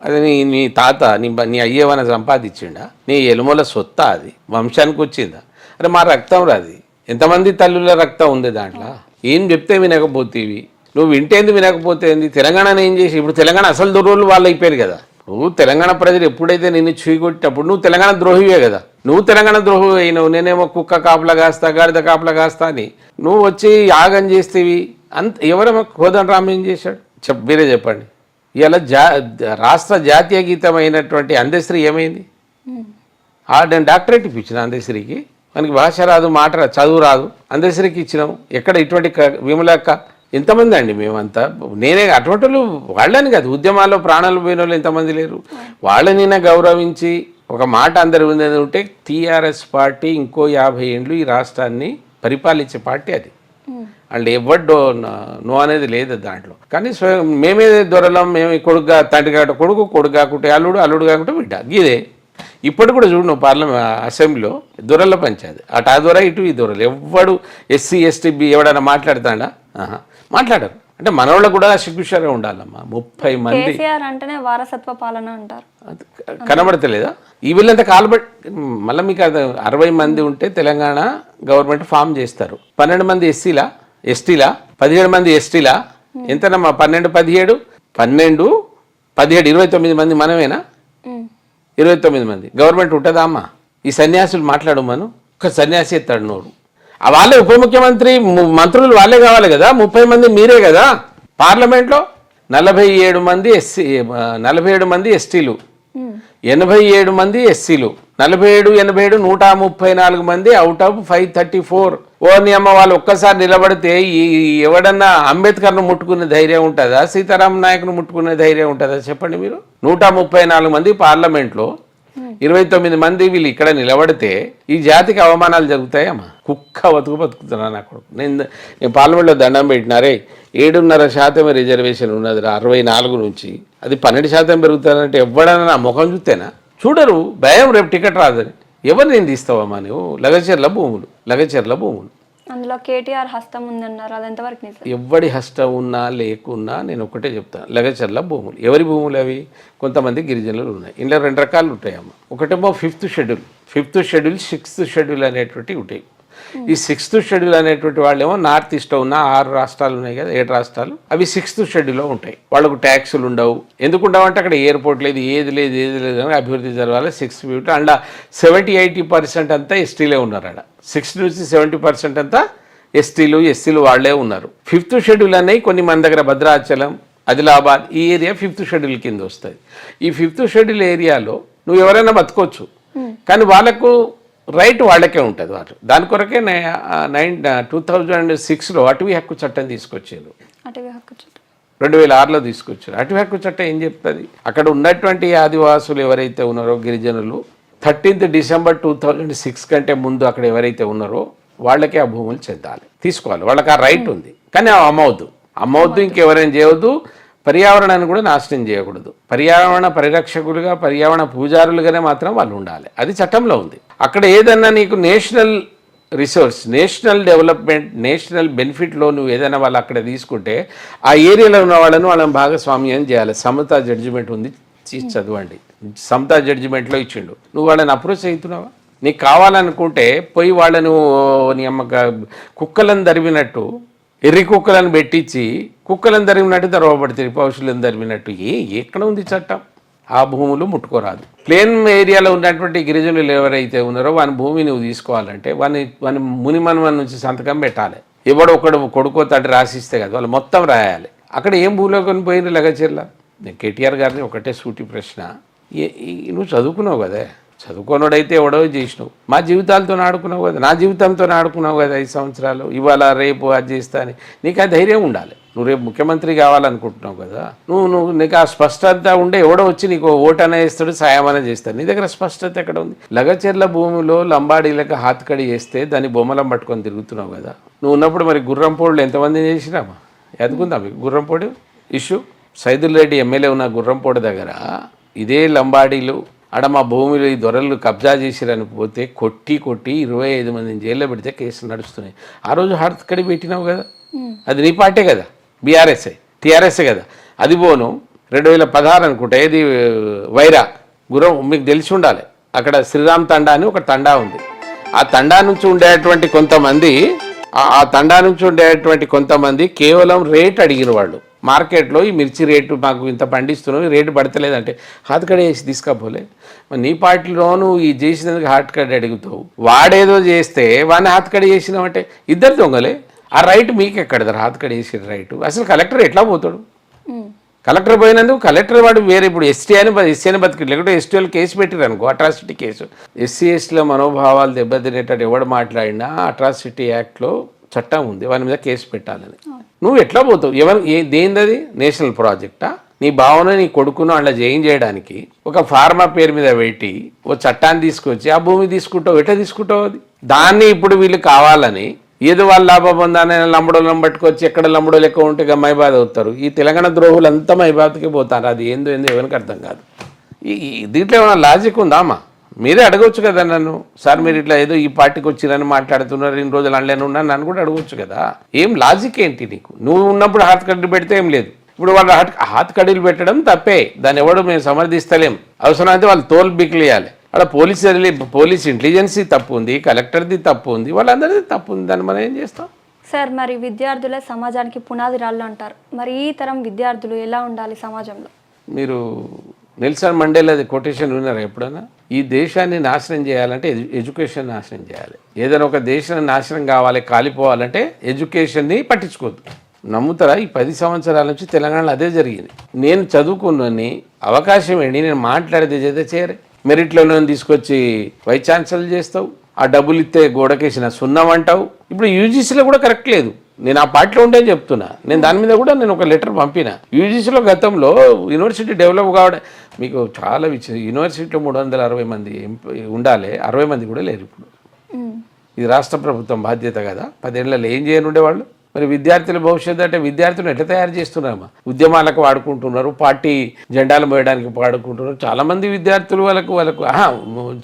అది నీ తాత నీ అయ్యేవన సంపాదించిండా? నీ ఎలుమల సొత్తా? అది వంశానికి వచ్చిందా? అరే మా రక్తం రాది, ఎంతమంది తల్లుల రక్తం ఉంది దాంట్లో. ఏం చెప్తే వినకపోతేవి, నువ్వు వింటేంది వినకపోతే ఏంది? తెలంగాణను ఏం చేసి ఇప్పుడు తెలంగాణ అసలు దొరువులు వాళ్ళు అయిపోయారు కదా. నువ్వు తెలంగాణ ప్రజలు ఎప్పుడైతే నిన్ను చీకొట్టినప్పుడు నువ్వు తెలంగాణ ద్రోహివే కదా. నువ్వు తెలంగాణ ద్రోహి అయినావు. నేనేమో కుక్క కాపలా కాస్తా, గాడిద కాపలా కాస్తా అని నువ్వు వచ్చి యాగం చేస్తేవి. ఎవరేమో కోదండ రామ్ ఏం చేశాడు మీరే చెప్పండి. ఇలా రాష్ట్ర జాతీయ గీతమైనటువంటి అందశ్రీ ఏమైంది? నేను డాక్టరేట్ ఇప్పించిన అందశ్రీకి. మనకి భాష రాదు, మాట రాదు, చదువు రాదు, అందశ్రీకి ఇచ్చినాము. ఎక్కడ ఇటువంటి విమలక్క ఎంతమంది అండి మేమంతా. నేనే అటువంటి వాళ్ళు వాళ్ళని కాదు, ఉద్యమాల్లో ప్రాణాలు పోయిన వాళ్ళు ఎంతమంది లేరు. వాళ్ళని గౌరవించి ఒక మాట అందరి ఉంటే టీఆర్ఎస్ పార్టీ ఇంకో 50 ఏళ్ళు ఈ రాష్ట్రాన్ని పరిపాలించే పార్టీ అది. అండ్ ఎవడ్డో నో అనేది లేదు దాంట్లో. కానీ మేమే దొరలం, మేము కొడుకుగా తండ్రి కాకుండా కొడుకు, కొడుకు కాకుంటే అల్లుడు, అల్లుడు కాకుంటే బిడ్డ. ఇదే ఇప్పటి కూడా చూడు నువ్వు అసెంబ్లీలో దొరల పంచాది. అటు ఆ దొర ఇటు ఈ దొరలు. ఎవడు ఎస్సీ ఎస్టీ ఎవడన్నా మాట్లాడతాడా? మాట్లాడరు. అంటే మనోళ్ళకు కూడా సిగ్గుషారే ఉండాలమ్మా. 30 మంది అంటేనే వారసత్వ పాలన అంటారు. కనబడతలేదా? ఈ వీళ్ళంతా కాలబెట్టి మళ్ళీ మీకు 60 మంది ఉంటే తెలంగాణ గవర్నమెంట్ ఫామ్ చేస్తారు. 12 మంది ఎస్టీలా 17 మంది ఎస్టీలా ఎంతనమ్మా? 12, 17, 12, 17, 29 మంది మనమేనా? 29 మంది గవర్నమెంట్ ఉంటుందా అమ్మా? ఈ సన్యాసులు మాట్లాడమను. ఒక సన్యాసి ఎత్తాడు నోరు. వాళ్ళే ఉప ముఖ్యమంత్రి, మంత్రులు వాళ్ళే కావాలి కదా. 30 మంది మీరే కదా. పార్లమెంట్లో 47 మంది ఎస్సీ, 47 మంది ఎస్టీలు, 87 మంది ఎస్సీలు, 47, 87, 134 మంది అవుట్ ఆఫ్ 534. ఓని అమ్మ వాళ్ళు ఒక్కసారి నిలబడితే ఎవడన్నా అంబేద్కర్ను ముట్టుకునే ధైర్యం ఉంటుందా? సీతారాం నాయక్ను ముట్టుకునే ధైర్యం ఉంటుందా? చెప్పండి మీరు. 134 మంది పార్లమెంట్లో 29 మంది వీళ్ళు ఇక్కడ నిలబడితే ఈ జాతికి అవమానాలు జరుగుతాయమ్మా. కుక్క బతుకుతున్నా నాకు. నేను పార్లమెంట్లో దండం పెట్టినారే 7.5% రిజర్వేషన్ ఉన్నది 64 నుంచి. అది 12% పెరుగుతుందంటే ఎవడన్నా నా ముఖం చూస్తేనా? చూడరు. భయం రేపు టికెట్ రాదని. ఎవరు నేను తీస్తావమ్మా నువ్వు? లగచర్ల భూములు. అందులో కేటీఆర్ హస్తం ఉందన్నారు, అది ఎంతవరకు నిజం? ఎవడి హస్తం ఉన్నా లేకున్నా నేను ఒకటే చెప్తాను, లగచర్ల భూములు. ఎవరి భూములు అవి? కొంతమంది గిరిజనులు ఉన్నాయి. ఇందులో 2 రకాలు ఉంటాయమ్మ. ఒకటేమో 5th షెడ్యూల్, 6th షెడ్యూల్ అనేటువంటివి ఉంటాయి. ఈ 6th షెడ్యూల్ అనేటువంటి వాళ్ళేమో నార్త్ ఈస్ట్లో ఉన్న 6 రాష్ట్రాలు ఉన్నాయి కదా, 7 రాష్ట్రాలు, అవి 6th షెడ్యూల్లో ఉంటాయి. వాళ్ళకు ట్యాక్సులు ఉండవు. ఎందుకు ఉండవంటే అక్కడ ఎయిర్పోర్ట్ లేదు, ఏది లేదు అని అభివృద్ధి జరగాలి. 6 ఫీట్ అండ్ 70-80% అంతా ఎస్టీలే ఉన్నారు. ఆడ 6 నుంచి 70% అంతా ఎస్సీలు వాళ్ళే ఉన్నారు. 5th షెడ్యూల్ అనేవి కొన్ని మన దగ్గర భద్రాచలం, ఆదిలాబాద్ ఈ ఏరియా 5th షెడ్యూల్ కింద వస్తుంది. ఈ 5th షెడ్యూల్ ఏరియాలో నువ్వు ఎవరైనా బతకొచ్చు, కానీ వాళ్ళకు రైట్ వాళ్ళకే ఉంటుంది. వాళ్ళు దాని కొరకే 2006లో అటవీ హక్కు చట్టం తీసుకొచ్చారు. 2006లో తీసుకొచ్చారు. అటవీ హక్కు చట్టం ఏం చెప్తుంది? అక్కడ ఉన్నటువంటి ఆదివాసులు ఎవరైతే ఉన్నారో గిరిజనులు 13th డిసెంబర్ 2006 కంటే ముందు అక్కడ ఎవరైతే ఉన్నారో వాళ్ళకే ఆ భూములు చెందాలి, తీసుకోవాలి. వాళ్ళకి ఆ రైట్ ఉంది. కానీ అమ్మవద్దు, ఇంకెవరైనా చేయవద్దు. పర్యావరణాన్ని కూడా నాశనం చేయకూడదు. పర్యావరణ పరిరక్షకులుగా, పర్యావరణ పూజారులుగానే మాత్రం వాళ్ళు ఉండాలి. అది చట్టంలో ఉంది. అక్కడ ఏదన్నా నీకు national resource, national development, national బెనిఫిట్లో నువ్వు ఏదైనా వాళ్ళు అక్కడ తీసుకుంటే ఆ ఏరియాలో ఉన్న వాళ్ళని భాగస్వామ్యం చేయాలి. సమతా జడ్జిమెంట్ ఉంది, చదవండి. సమతా జడ్జిమెంట్లో ఇచ్చిండు. నువ్వు వాళ్ళని అప్రోచ్ అవుతున్నావా? నీకు కావాలనుకుంటే పోయి వాళ్ళను నీ అమ్మ కుక్కలను తరిమినట్టు, ఎర్రి కుక్కలను పెట్టించి కుక్కలను తరిమినట్టు తెరవబడుతుంది, పౌషులను తరిమినట్టు. ఎక్కడ ఉంది చట్టం? ఆ భూములు ముట్టుకోరాదు. ప్లేన్ ఏరియాలో ఉన్నటువంటి గిరిజనులు ఎవరైతే ఉన్నారో వాని భూమి నువ్వు తీసుకోవాలంటే వాని మునిమన్మన్ నుంచి సంతకం పెట్టాలి. ఎవడో ఒకడు కొడుకో తండ్రి రాసిస్తే కదా, వాళ్ళు మొత్తం రాయాలి. అక్కడ ఏం భూమిలో కొని పోయింది లగచర్ల? నేను కేటీఆర్ గారిని ఒకటే సూటి ప్రశ్న, నువ్వు చదువుకున్నావు కదా, చదువుకోనోడైతే ఎవడో చేసినావు. మా జీవితాలతో ఆడుకున్నావు కదా, నా జీవితంతో ఆడుకున్నావు కదా 5 సంవత్సరాలు. ఇవాళ రేపు అది చేస్తా అని నీకు ఆ ధైర్యం ఉండాలి. నువ్వు రేపు ముఖ్యమంత్రి కావాలనుకుంటున్నావు కదా, నీకు ఆ స్పష్టత ఉండే ఎవడో వచ్చి నీకు ఓటు అనే ఇస్తాడు, సాయం అనే చేస్తాడు. నీ దగ్గర స్పష్టత ఎక్కడ ఉంది? లగచర్ల భూమిలో లంబాడీలకు హాత్కడి చేస్తే దాన్ని బొమ్మలం పట్టుకొని తిరుగుతున్నావు కదా. నువ్వు ఉన్నప్పుడు మరి గుర్రంపోడులు ఎంతమంది చేసినామా? ఎదుగుందా మీకు గుర్రంపోడు ఇష్యూ? సైదుల్ రెడ్డి ఎమ్మెల్యే ఉన్న గుర్రంపోడు దగ్గర ఇదే లంబాడీలు ఆడ మా భూమిలో ఈ దొరలు కబ్జా చేసిరని పోతే కొట్టి 25 మందిని జైల్లో పెడితే కేసులు నడుస్తున్నాయి. ఆ రోజు హార్త్కడి పెట్టినావు కదా, అది నీ పార్టీ కదా, బీఆర్ఎస్ఐ. టీఆర్ఎస్ కదా. అది పోను 2016 అనుకుంటా, ఏది వైరా గురం మీకు తెలిసి ఉండాలి. అక్కడ శ్రీరామ్ తండా అని ఒక తండా ఉంది. ఆ తండా నుంచి ఉండేటువంటి కొంతమంది కేవలం రేట్ అడిగిన వాళ్ళు. మార్కెట్లో ఈ మిర్చి రేటు మాకు ఇంత పండిస్తున్నాం, రేటు పడతలేదంటే హాత్ కడ వేసి తీసుకపోలే. మరి నీ పార్టీలోనూ ఈ చేసినందుకు హాత్ కడ అడుగుతావు, వాడేదో చేస్తే వాడిని హాత్ కడ చేసినామంటే ఇద్దరు దొంగలే. ఆ రైట్ మీకు ఎక్కడదారు హాత్ కడ వేసిన రైటు? అసలు కలెక్టర్ ఎట్లా పోతాడు? కలెక్టర్ పోయినందుకు కలెక్టర్ వాడు వేరే ఇప్పుడు ఎస్సీ అని బతికి, లేకుంటే ఎస్టీ వాళ్ళు కేసు పెట్టారు అనుకో, అట్రాసిటీ కేసు. ఎస్సీ ఎస్టీల మనోభావాలు దెబ్బతినేటట్టు ఎవడు మాట్లాడినా అట్రాసిటీ యాక్ట్లో చట్టం ఉంది, వాని మీద కేసు పెట్టాలని. నువ్వు ఎట్లా పోతావు? దేనిది నేషనల్ ప్రాజెక్టా? నీ భావన నీ కొడుకును అట్లా చేయడానికి ఒక ఫార్మా పేరు మీద పెట్టి ఓ చట్టాన్ని తీసుకొచ్చి ఆ భూమి తీసుకుంటావు. ఎట్లా తీసుకుంటావు అది? దాన్ని ఇప్పుడు వీళ్ళు కావాలని ఏదో వాళ్ళ లాభం పొందాలని లంబడోళ్ళని పట్టుకొచ్చి ఎక్కడ లంబడో లెక్క ఉంటే మైబాద్ అవుతారు. ఈ తెలంగాణ ద్రోహులు అంతా మైబాద్కి పోతారు. అది ఏందో ఎవరికి అర్థం కాదు. దీంట్లో ఏమైనా లాజిక్ ఉందా అమ్మా? మీరే అడగవచ్చు కదా నన్ను, సార్ మీరు ఇట్లా ఏదో ఈ పార్టీకి వచ్చిరని మాట్లాడుతున్నారు, 2 రోజులు ఆన్లైన్ ఉన్నాను నన్ను కూడా అడగవచ్చు కదా. ఏం లాజిక్ ఏంటి నీకు? నువ్వు ఉన్నప్పుడు హాత్ కడ్డీలు పెడితే ఏం లేదు, ఇప్పుడు వాళ్ళు హాత్ కడ్డీలు పెట్టడం తప్పే, దాన్ని ఎవడు మేము సమర్థిస్తలేం. అవసరమైతే వాళ్ళు తోలు బిక్లేయాలి. అక్కడ పోలీస్ ఇంటెలిజెన్సీ తప్పు ఉంది, కలెక్టర్ది తప్పు ఉంది, వాళ్ళందరిది తప్పు ఉంది. దాన్ని మనం ఏం చేస్తాం? సార్ మరి విద్యార్థులే సమాజానికి పునాది రాళ్ళు అంటారు. మరి ఈ తరం విద్యార్థులు ఎలా ఉండాలి సమాజంలో? మీరు నెల్సన్ మండేలాది కొటేషన్ విన్నారా ఎప్పుడైనా? ఈ దేశాన్ని నాశనం చేయాలంటే ఎడ్యుకేషన్ నాశనం చేయాలి. ఏదైనా ఒక దేశం నాశనం కావాలి, కాలిపోవాలంటే ఎడ్యుకేషన్ని పట్టించుకోవద్దు. నమ్ముతారా? ఈ 10 సంవత్సరాల నుంచి తెలంగాణలో అదే జరిగింది. నేను చదువుకున్నని అవకాశం ఏంటి? నేను మాట్లాడితే చేస్తే చేయరే. మెరిట్లో నేను తీసుకొచ్చి వైస్ ఛాన్సలర్ చేస్తావు, ఆ డబ్బులు ఇస్తే గోడకేసిన సున్నం అంటావు. ఇప్పుడు యూజీసీలో కూడా కరెక్ట్ లేదు. నేను ఆ పార్టీలో ఉంటే చెప్తున్నా, నేను దాని మీద కూడా నేను ఒక లెటర్ పంపిన. యూజీసీలో గతంలో యూనివర్సిటీ డెవలప్ కావడం మీకు చాలా యూనివర్సిటీలో 360 మంది ఉండాలి, 60 మంది కూడా లేరు ఇప్పుడు. ఇది రాష్ట్ర ప్రభుత్వం బాధ్యత కదా. 10 ఏళ్ళలో ఏం చేయని ఉండేవాళ్ళు. మరి విద్యార్థుల భవిష్యత్తు అంటే విద్యార్థులను ఎట్లా తయారు చేస్తున్నారమ్మా? ఉద్యమాలకు వాడుకుంటున్నారు, పార్టీ జెండాలు మోయడానికి వాడుకుంటున్నారు. చాలామంది విద్యార్థులు వాళ్ళకు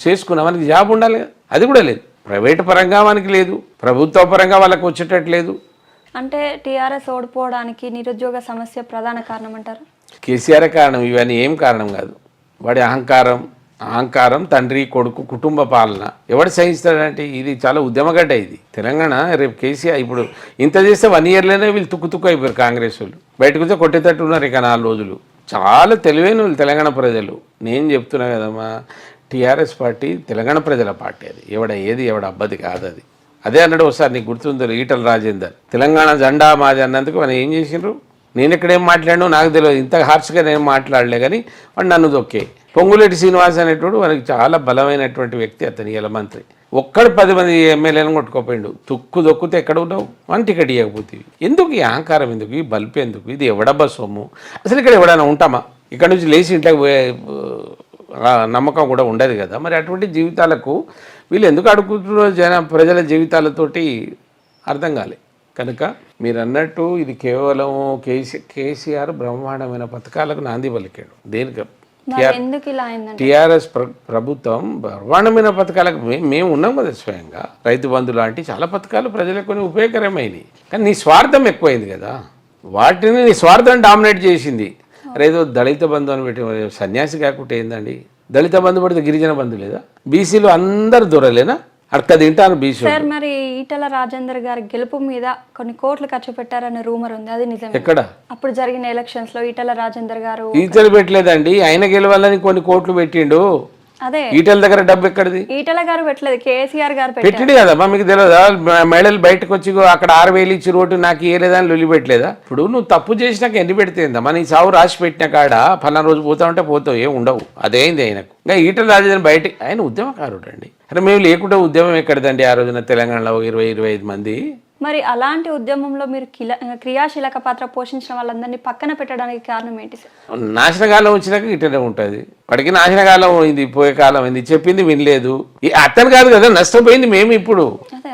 చేసుకున్నా మనకి జాబ్ ఉండాలి కదా, అది కూడా లేదు. ప్రైవేటు పరంగా మనకి లేదు, ప్రభుత్వ పరంగా వాళ్ళకు వచ్చేటట్టు లేదు. అంటే టీఆర్ఎస్ ఓడిపోవడానికి నిరుద్యోగ సమస్య ప్రధాన కారణం అంటారు? కేసీఆర్ కారణం, ఇవన్నీ ఏం కారణం కాదు. వాడి అహంకారం, తండ్రి కొడుకు కుటుంబ పాలన ఎవడు సహిస్తాడంటే? ఇది చాలా ఉద్యమగడ్డ ఇది తెలంగాణ. రేపు కేసీఆర్ ఇప్పుడు ఇంత చేస్తే 1 ఇయర్లోనే వీళ్ళు తుక్కు అయిపోయారు. కాంగ్రెస్ వాళ్ళు బయటకు వచ్చి కొట్టేటట్టు ఉన్నారు ఇక 4 రోజులు. చాలా తెలివైన వాళ్ళు తెలంగాణ ప్రజలు. నేను చెప్తున్నా కదమ్మా, టీఆర్ఎస్ పార్టీ తెలంగాణ ప్రజల పార్టీ. అది ఎవడ అబ్బది కాదు అది. అదే అన్నాడు ఒకసారి, నీకు గుర్తుందో, ఈటల రాజేందర్ తెలంగాణ జెండా మాది అన్నందుకు మనం ఏం చేసిండ్రు? నేను ఎక్కడేం మాట్లాడినా నాకు తెలియదు, ఇంత హార్ష్గా నేను మాట్లాడలే కానీ వాడు నన్ను దొక్కే. పొంగులేటి శ్రీనివాస్ అనేటోడు మనకి చాలా బలమైనటువంటి వ్యక్తి, అతని ఇలా మంత్రి. ఒక్కడు 10 మంది ఎమ్మెల్యేలను కొట్టుకోపోయిండు. దొక్కితే ఎక్కడ ఉన్నావు? వన్ టికెట్ ఇవ్వకపోతే ఎందుకు ఈ అహంకారం? ఎందుకు ఈ బల్పు? ఎందుకు? ఇది ఎవడబ్బా సొమ్ము? అసలు ఇక్కడ ఎవడైనా ఉంటామా? ఇక్కడ నుంచి లేచి ఇంట్లోకి పోయే నమ్మకం కూడా ఉండదు కదా. మరి అటువంటి జీవితాలకు వీళ్ళు ఎందుకు అడుగుతున్నారు? ప్రజల జీవితాలతోటి అర్థం కాలే. కనుక మీరు అన్నట్టు ఇది కేవలం కేసీఆర్ బ్రహ్మాండమైన పథకాలకు నాంది పలికాడు. దేనికి? టీఆర్ఎస్ ప్రభుత్వం బ్రహ్మాండమైన పథకాలకు మేము ఉన్నాం కదా స్వయంగా. రైతు బంధు లాంటి చాలా పథకాలు ప్రజలకు కొన్ని ఉపయోగకరమైనవి. కానీ నీ స్వార్థం ఎక్కువైంది కదా, వాటిని నీ స్వార్థం డామినేట్ చేసింది. రేదో దళిత బంధు అని పెట్టి సన్యాసి కాకుంటే ఏందండి? దళిత బంధు పడితే గిరిజన బంధు లేదా? బీసీలు అందరు దొరలేనా? అక్కడ తింటాను బీసీ. సార్ మరి ఈటల రాజేందర్ గారి గెలుపు మీద కొన్ని కోట్లు ఖర్చు పెట్టారనే రూమర్ ఉంది, అది నిజమే? ఎక్కడ? అప్పుడు జరిగిన ఎలక్షన్స్ లో ఈటల రాజేందర్ గారు ఈటలు పెట్టలేదండి, ఆయన గెలవాలని కొన్ని కోట్లు పెట్టిండు. అదే ఈటల దగ్గర డబ్బు ఎక్కడిది? ఈటల గారు పెట్టలేదు, కేసీఆర్ గారు పెట్టిండు కదమ్మా. మీకు తెలియదా? మహిళలు బయటకు వచ్చి అక్కడ 6,000 ఇచ్చి రోడ్డు నాకు ఇయ్యలేదా అని లొల్లి పెట్టలేదా? ఇప్పుడు నువ్వు తప్పు చేసినాక ఎన్ని పెడితేందమ్మా? నీ సావు రాసి పెట్టిన కాడ ఫలానా రోజు పోతా ఉంటే పోతావు, ఏం ఉండవు. అదేంది ఆయనకు. ఇంకా ఈటల రాజేందర్ బయట ఆయన ఉద్యమకారుడు అండి. అరే మేము లేకుంటే ఉద్యమం ఎక్కడదండి? ఆ రోజున తెలంగాణలో 20-25 మంది. మరి అలాంటి ఉద్యమంలో మీరు క్రియాశీలక పాత్ర పోషించిన వాళ్ళందరినీ పక్కన పెట్టడానికి కారణం ఏంటి సార్? నాశనకాలం వచ్చినాక ఇటనే ఉంటుంది. వాడికి నాశనకాలం అయింది, పోయే కాలం అయింది, చెప్పింది వినలేదు. అతను కాదు కదా నష్టపోయింది, మేము. ఇప్పుడు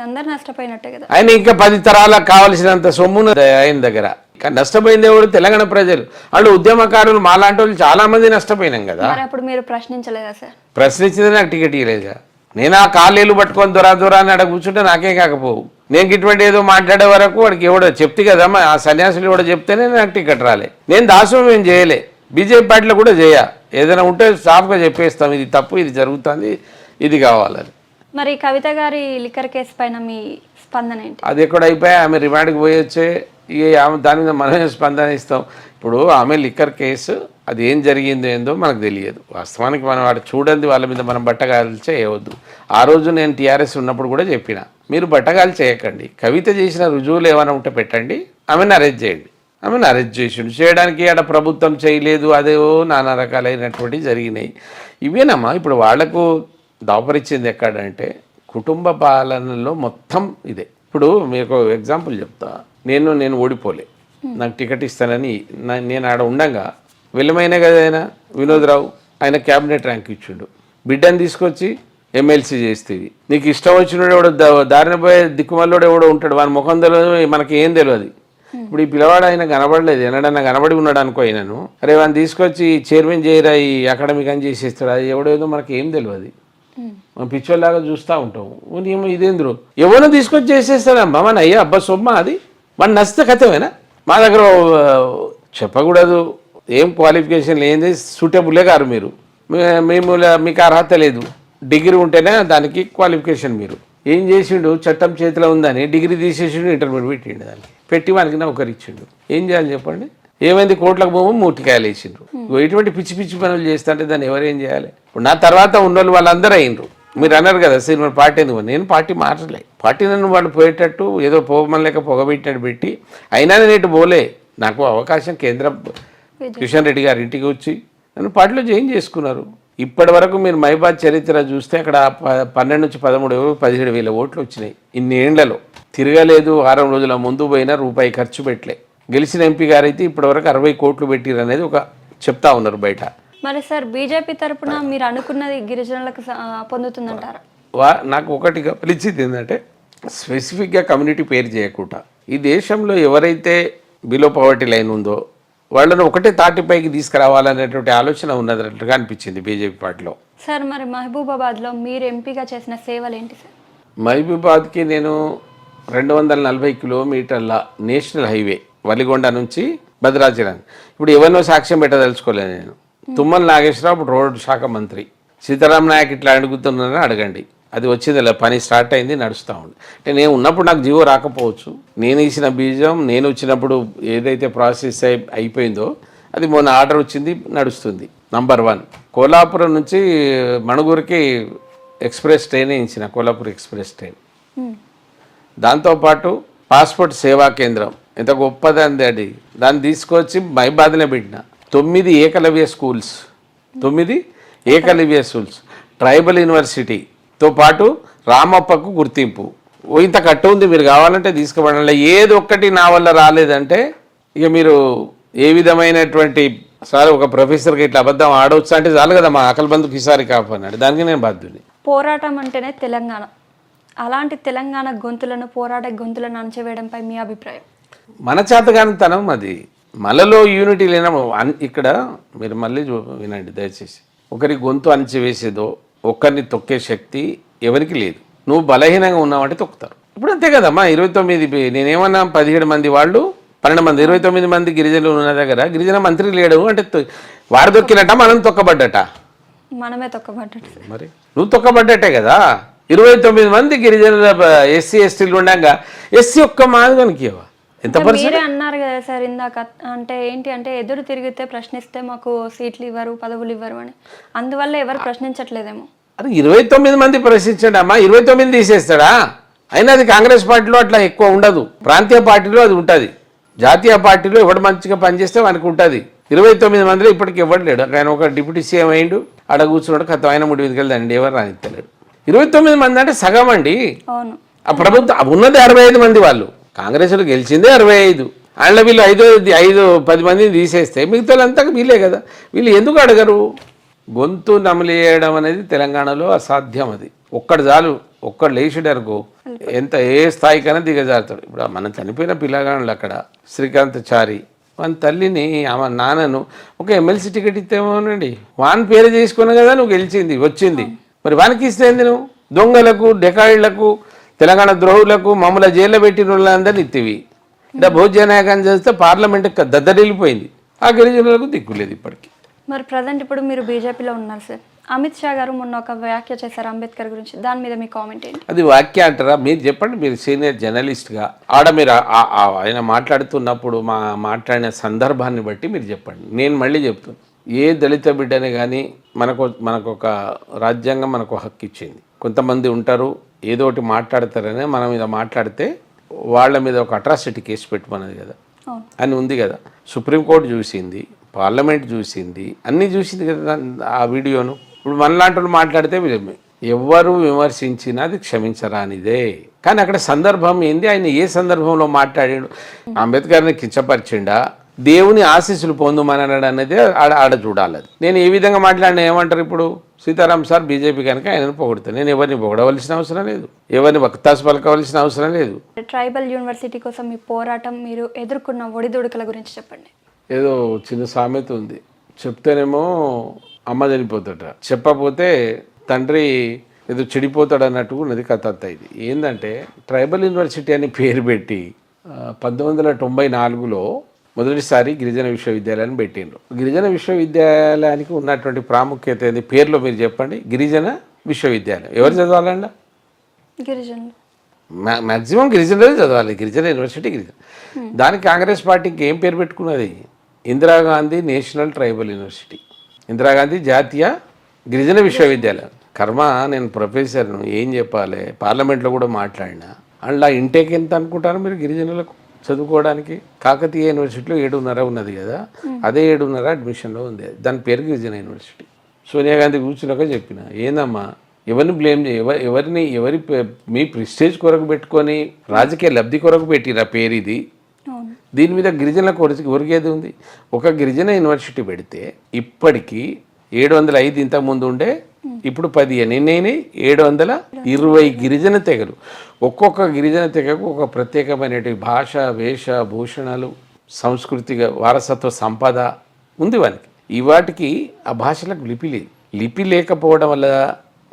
అందరు నష్టపోయినట్టే కదా. ఆయన ఇంకా 10 తరాలకు కావలసినంత సొమ్మును ఆయన దగ్గర. కానీ నష్టపోయింది ఎవరు? తెలంగాణ ప్రజలు. వాళ్ళు ఉద్యమకారులు మాలాంటి వాళ్ళు చాలా మంది నష్టపోయినాం కదా. అప్పుడు మీరు ప్రశ్నించలేదా సార్? ప్రశ్నించింది నాకు టికెట్ ఇవ్వలేదా? నేను ఆ కాళ్ళేళ్ళు పట్టుకొని దొరా అని అక్కడ కూర్చుంటే నాకేం కాకపోవు. నేను ఇటువంటి ఏదో మాట్లాడే వరకు వాడికి ఎవడో చెప్తే కదమ్మా ఆ సన్యాసులు కూడా చెప్తేనే నాకు టికెట్ రాలే. నేను దాసం ఏం చేయలే, బీజేపీ పార్టీలో కూడా ఏదైనా ఉంటే సాఫ్గా చెప్పేస్తాం, ఇది తప్పు, ఇది జరుగుతుంది, ఇది కావాలని. మరి కవిత గారి లిక్కర్ కేసు పైన మీ స్పందన ఏంటి? అది ఎక్కడ అయిపోయా, ఆమె రిమాండ్కి పోయొచ్చే, ఆమె దాని మీద మనమే స్పందన ఇస్తాం. ఇప్పుడు ఆమె లిక్కర్ కేసు అది ఏం జరిగిందో ఏందో మనకు తెలియదు. వాస్తవానికి మనం వాడు చూడండి, వాళ్ళ మీద మనం బట్టగాలు చేయవద్దు. ఆ రోజు నేను టీఆర్ఎస్ ఉన్నప్పుడు కూడా చెప్పిన, మీరు బట్టగాలు చేయకండి, కవిత చేసిన రుజువులు ఏమైనా ఉంటే పెట్టండి, ఆమెను అరెస్ట్ చేయండి. ఆమెను అరెస్ట్ చేసిండు, చేయడానికి ఆడ ప్రభుత్వం చేయలేదు, అదేవో నానా రకాలైనటువంటివి జరిగినాయి. ఇవేనమ్మా ఇప్పుడు వాళ్లకు దాపరిచ్చింది ఎక్కడంటే కుటుంబ పాలనలో మొత్తం ఇదే. ఇప్పుడు మీకు ఎగ్జాంపుల్ చెప్తా, నేను ఓడిపోలే, నాకు టికెట్ ఇస్తానని నేను ఆడ ఉండగా వెళ్ళమైనా కదా ఆయన వినోద్ రావు, ఆయన క్యాబినెట్ ర్యాంక్ ఇచ్చిండు, బిడ్డని తీసుకొచ్చి ఎమ్మెల్సీ చేస్తేవి, నీకు ఇష్టం వచ్చినోడు ఎవడో దారిన పోయే దిక్కుమల్లోడు ఎవడో ఉంటాడు, వాని ముఖం తెలియదు, మనకి ఏం తెలియదు. ఇప్పుడు ఈ పిల్లవాడు ఆయన కనబడలేదు, ఎన్నడన్నా కనబడి ఉన్నాడు అనుకో ఆయనను, అరే వాడిని తీసుకొచ్చి చైర్మన్ చేయరా ఈ అకాడమిక్ అని చేసేస్తాడు, అది ఎవడేదో మనకి ఏం తెలియదు, మనం పిచ్చోళ్ళలాగా చూస్తూ ఉంటాం. ఏమో ఇదేంద్రు ఎవరో తీసుకొచ్చి చేసేస్తాడమ్మా, మన అయ్యా అబ్బా సొమ్మ, అది మన నచ్చితే కథమేనా. మా దగ్గర చెప్పకూడదు, ఏం క్వాలిఫికేషన్ లేనిది సూటబులే గారు మీరు, మేము మీకు అర్హత లేదు, డిగ్రీ ఉంటేనే దానికి క్వాలిఫికేషన్. మీరు ఏం చేసిండు, చట్టం చేతిలో ఉందని డిగ్రీ తీసేసిండు, ఇంటర్మీడియట్ పెట్టిండు, దాన్ని పెట్టి వానికి ఒకరు ఇచ్చిండు. ఏం చేయాలి చెప్పండి? ఏమైంది, కోట్లకు పోము మూటికాయలు వేసిండ్రు. ఇటువంటి పిచ్చి పిచ్చి పనులు చేస్తుంటే దాన్ని ఎవరేం చేయాలి? ఇప్పుడు నా తర్వాత ఉన్నోళ్ళు వాళ్ళందరూ అయినరు. మీరు అన్నారు కదా సినిమా పార్టీ ఎందుకు, నేను పార్టీ మార్చలే, పార్టీ నన్ను వాళ్ళు పోయేటట్టు ఏదో పోగమలేక పొగబెట్టాడు పెట్టి, అయినా నేను పోలే. నాకు అవకాశం కేంద్ర కిషన్ రెడ్డి గారి ఇంటికి వచ్చి నన్ను పార్టీలో జాయిన్ చేసుకున్నారు. ఇప్పటి వరకు మీరు మైబాద్ చరిత్ర చూస్తే అక్కడ 12 నుంచి 13 17,000 ఓట్లు వచ్చినాయి. ఇన్ని ఏండ్లలో తిరగలేదు, వారం రోజుల ముందు పోయినా రూపాయి ఖర్చు పెట్టలే. గెలిచిన ఎంపీ గారైతే ఇప్పటివరకు 60 కోట్లు పెట్టిరు అనేది ఒక చెప్తా ఉన్నారు బయట. మరి సార్ బీజేపీ తరపున మీరు అనుకున్నది గిరిజనులకు పొందుతుందంటారా? నాకు ఒకటి గమనించింది ఏంటంటే, స్పెసిఫిక్గా కమ్యూనిటీ పేరు చేయకుండా ఈ దేశంలో ఎవరైతే బిలో పవర్టీ లైన్ ఉందో వాళ్ళను ఒకటే తాటిపైకి తీసుకురావాలనేటువంటి ఆలోచన ఉన్నట్టుగా అనిపించింది బీజేపీ పార్టీలో. సార్ మరి మహబూబాబాద్లో మీరు ఎంపీగా చేసిన సేవలు ఏంటి సార్? మహబూబాబాద్కి నేను 240 కిలోమీటర్ల నేషనల్ హైవే వలిగొండ నుంచి భద్రాచలం, ఇప్పుడు ఎవరినో సాక్ష్యం పెట్టదలుచుకోలేదు నేను. తుమ్మల నాగేశ్వరరావు ఇప్పుడు రోడ్డు శాఖ మంత్రి, సీతారాం నాయక్ ఇట్లా అడుగుతున్నారని అడగండి, అది వచ్చింది, పని స్టార్ట్ అయింది, నడుస్తూ ఉంది. అంటే నేను ఉన్నప్పుడు నాకు జీవో రాకపోవచ్చు, నేను ఇచ్చిన బీజం నేను వచ్చినప్పుడు ఏదైతే ప్రాసెస్ అయిపోయిందో అది మొన్న ఆర్డర్ వచ్చింది, నడుస్తుంది. నంబర్ 1 కోల్హాపురం నుంచి మణుగూరుకి ఎక్స్ప్రెస్ ట్రైన్ ఇచ్చిన, కోల్హాపూర్ ఎక్స్ప్రెస్ ట్రైన్. దాంతోపాటు పాస్పోర్ట్ సేవా కేంద్రం ఎంత గొప్పదండి అది, దాన్ని తీసుకొచ్చి మైబాద్లో పెట్టిన 9 Eklavya schools, 9 Eklavya schools, tribal యూనివర్సిటీతో పాటు రామప్పకు గుర్తింపు. ఇంత కట్టు ఉంది, మీరు కావాలంటే తీసుకుపడాలి. ఏది ఒక్కటి నా వల్ల రాలేదంటే ఇక మీరు ఏ విధమైనటువంటి సార్ ఒక ప్రొఫెసర్కి ఇట్లా అబద్ధం ఆడవచ్చు అంటే చాలు కదా, మా అకల్ బంధుకి ఈసారి కాపాడినాడు, దానికి నేను బాధ్యుని. పోరాటం అంటేనే తెలంగాణ, అలాంటి తెలంగాణ గొంతులను, పోరాట గొంతులను అణచివేయడంపై మీ అభిప్రాయం? మన చేతగానితనం అది, మనలో యూనిటీ లేనప్పుడు. ఇక్కడ మీరు మళ్ళీ వినండి దయచేసి, ఒకరి గొంతు అణచివేసేదో ఒక్కరిని తొక్కే శక్తి ఎవరికి లేదు. నువ్వు బలహీనంగా ఉన్నావంటే తొక్కుతారు. ఇప్పుడు అంతే కదమ్మా, 29 నేనేమన్నా 17 మంది వాళ్ళు 12 మంది 29 మంది గిరిజనులు ఉన్న దగ్గర గిరిజన మంత్రి లేడు అంటే వారు తొక్కినట్ట మనం తొక్కబడ్డట, మనమే తొక్కబడ్డట. మరి నువ్వు తొక్కబడ్డట్టే కదా. 29 మంది గిరిజనుల ఎస్సీ ఎస్టీలు ఉండగా ఎస్సీ ఒక్క మాదిగనికి ఎంత మీరే అన్నారు కదా సార్ ఇందాక, అంటే ఏంటి అంటే ఎదురు తిరిగితే ప్రశ్నిస్తే మాకు సీట్లు ఇవ్వరు, పదవులు ఇవ్వరు అని, అందువల్ల ఎవరు ప్రశ్నించట్లేదేమో. అది 29 మంది ప్రశ్నించండి అమ్మా, 29 తీసేస్తాడా? అయినా అది కాంగ్రెస్ పార్టీలో అట్లా ఎక్కువ ఉండదు, ప్రాంతీయ పార్టీలో అది ఉంటుంది. జాతీయ పార్టీలో ఎవడు మంచిగా పనిచేస్తే వానికి ఉంటుంది. 29 మందిలో ఇప్పటికి ఎవడు లేడు. ఆయన ఒక డిప్యూటీ సీఎం అయిండు, ఆడ కూర్చున్నాడు, కథ ఆయన 3 మీదకి వెళ్ళండి, ఎవరు రానిస్తలేడు. 29 మంది అంటే సగం అండి. అవును, ఆ ప్రభుత్వం ఉన్నది 65 మంది, వాళ్ళు కాంగ్రెస్లో గెలిచిందే 65. అందులో వీళ్ళు 5-10 మందిని తీసేస్తే మిగతా వాళ్ళంతా వీళ్ళే కదా. వీళ్ళు ఎందుకు అడగరు? గొంతు నమలేయడం అనేది తెలంగాణలో అసాధ్యం. అది ఒక్కడు చాలు, ఒక్కడు లేచిడరుకో ఎంత ఏ స్థాయికైనా దిగజారుతాడు. ఇప్పుడు మనం చనిపోయిన పిల్లగాళ్ళు అక్కడ శ్రీకాంత్ చారి వాని తల్లిని ఆమె నాన్నను ఒక ఎమ్మెల్సీ టికెట్ ఇస్తేమోనండి, వాని పేరు చేసుకున్నా కదా నువ్వు గెలిచింది వచ్చింది, మరి వానికి ఇస్తే నువ్వు దొంగలకు డెకాయిళ్లకు తెలంగాణ ద్రోహులకు మమ్మల్ని జైల్లో పెట్టిన వాళ్ళందరినీ ఇత్తివి అంటే భోజనాయకం చేస్తే పార్లమెంట్ దద్దరిల్లిపోయింది. ఆ గిరిజనులకు దిక్కులేదు ఇప్పటికీ. మరి ప్రజెంట్ ఇప్పుడు మీరు బీజేపీలో ఉన్నారు సార్. అమిత్ షా గారు మొన్న ఒక వ్యాఖ్య చేశారు అంబేద్కర్ గురించి, దాని మీద మీ కామెంట్ ఏంటి? అది వాక్య అంటారా? మీరు చెప్పండి, మీరు సీనియర్ జర్నలిస్ట్గా ఆడ మీరు ఆయన మాట్లాడుతున్నప్పుడు మాట్లాడిన సందర్భాన్ని బట్టి మీరు చెప్పండి. నేను మళ్ళీ చెప్తాను, ఏ దళిత బిడ్డనే కానీ మనకు ఒక రాజ్యాంగం మనకు హక్కు ఇచ్చింది. కొంతమంది ఉంటారు ఏదో ఒకటి మాట్లాడతారనే మన మీద మాట్లాడితే వాళ్ళ మీద ఒక అట్రాసిటీ కేసు పెట్టమన్నది కదా అని ఉంది కదా. సుప్రీంకోర్టు చూసింది, పార్లమెంట్ చూసింది, అన్నీ చూసింది కదా ఆ వీడియోను. ఇప్పుడు మనలాంటి వాళ్ళు మాట్లాడితే ఎవరు విమర్శించినా అది క్షమించరానిదే. కానీ అక్కడ సందర్భం ఏంది, ఆయన ఏ సందర్భంలో మాట్లాడాడు? అంబేద్కర్ని కించపరిచిండా, దేవుని ఆశీస్సులు పొందుమనడు అనేది ఆడ చూడాలి. అది నేను ఏ విధంగా మాట్లాడినా ఏమంటారు? ఇప్పుడు సీతారాం సార్ బీజేపీ కనుక ఆయనను పొగుడుతాను. నేను ఎవరిని పొగడవలసిన అవసరం లేదు, ఎవరిని వక్తాసు పలకవలసిన అవసరం లేదు. ట్రైబల్ యూనివర్సిటీ కోసం మీ పోరాటం, మీరు ఎదుర్కొన్న ఒడిదుడుకుల గురించి చెప్పండి. ఏదో చిన్న సామెత ఉంది, చెప్తేనేమో అమ్మ చనిపోతాడ, చెప్పకపోతే తండ్రి ఏదో చెడిపోతాడు అన్నట్టు ఉన్నది కథ అంతా. ఇది ఏంటంటే ట్రైబల్ యూనివర్సిటీ అని పేరు పెట్టి 1994లో మొదటిసారి గిరిజన విశ్వవిద్యాలయాన్ని పెట్టిండ్రు. గిరిజన విశ్వవిద్యాలయానికి ఉన్నటువంటి ప్రాముఖ్యత ఏంది? పేరులో మీరు చెప్పండి. గిరిజన విశ్వవిద్యాలయం ఎవరు చదవాలండి? గిరిజనులు మ్యాక్సిమం గిరిజనులే చదవాలి. గిరిజన యూనివర్సిటీ గిరిజన. దానికి కాంగ్రెస్ పార్టీకి ఏం పేరు పెట్టుకున్నది? Indira Gandhi national tribal university, Indira Gandhi జాతీయ గిరిజన విశ్వవిద్యాలయం. కర్మ, నేను ప్రొఫెసర్ను, ఏం చెప్పాలి? పార్లమెంట్లో కూడా మాట్లాడినా. అందులో ఇంటేక్ ఎంత అనుకుంటారు మీరు గిరిజనులకు చదువుకోవడానికి? కాకతీయ యూనివర్సిటీలో 7.5 ఉన్నది కదా, అదే 7.5 అడ్మిషన్లో ఉంది. దాని పేరు గిరిజన యూనివర్సిటీ. సోనియా గాంధీ కూర్చున్నాక చెప్పిన, ఏందమ్మా ఎవరిని బ్లేమ్ ఎవరి మీ ప్రిస్టేజ్ కొరకు పెట్టుకొని రాజకీయ లబ్ధి కొరకు పెట్టిరా పేరు ఇది. దీని మీద గిరిజనుల కొరికేది ఉంది. ఒక గిరిజన యూనివర్సిటీ పెడితే ఇప్పటికీ 705 ఇంతకుముందు ఉండే, ఇప్పుడు 10 ఎన్ని 720 గిరిజన తెగలు. ఒక్కొక్క గిరిజన తెగకు ఒక ప్రత్యేకమైన భాష, వేష, భూషణాలు, సాంస్కృతిక వారసత్వ సంపద ఉంది వానికి. ఈ వాటికి ఆ భాషలకు లిపి లేదు. లిపి లేకపోవడం వల్ల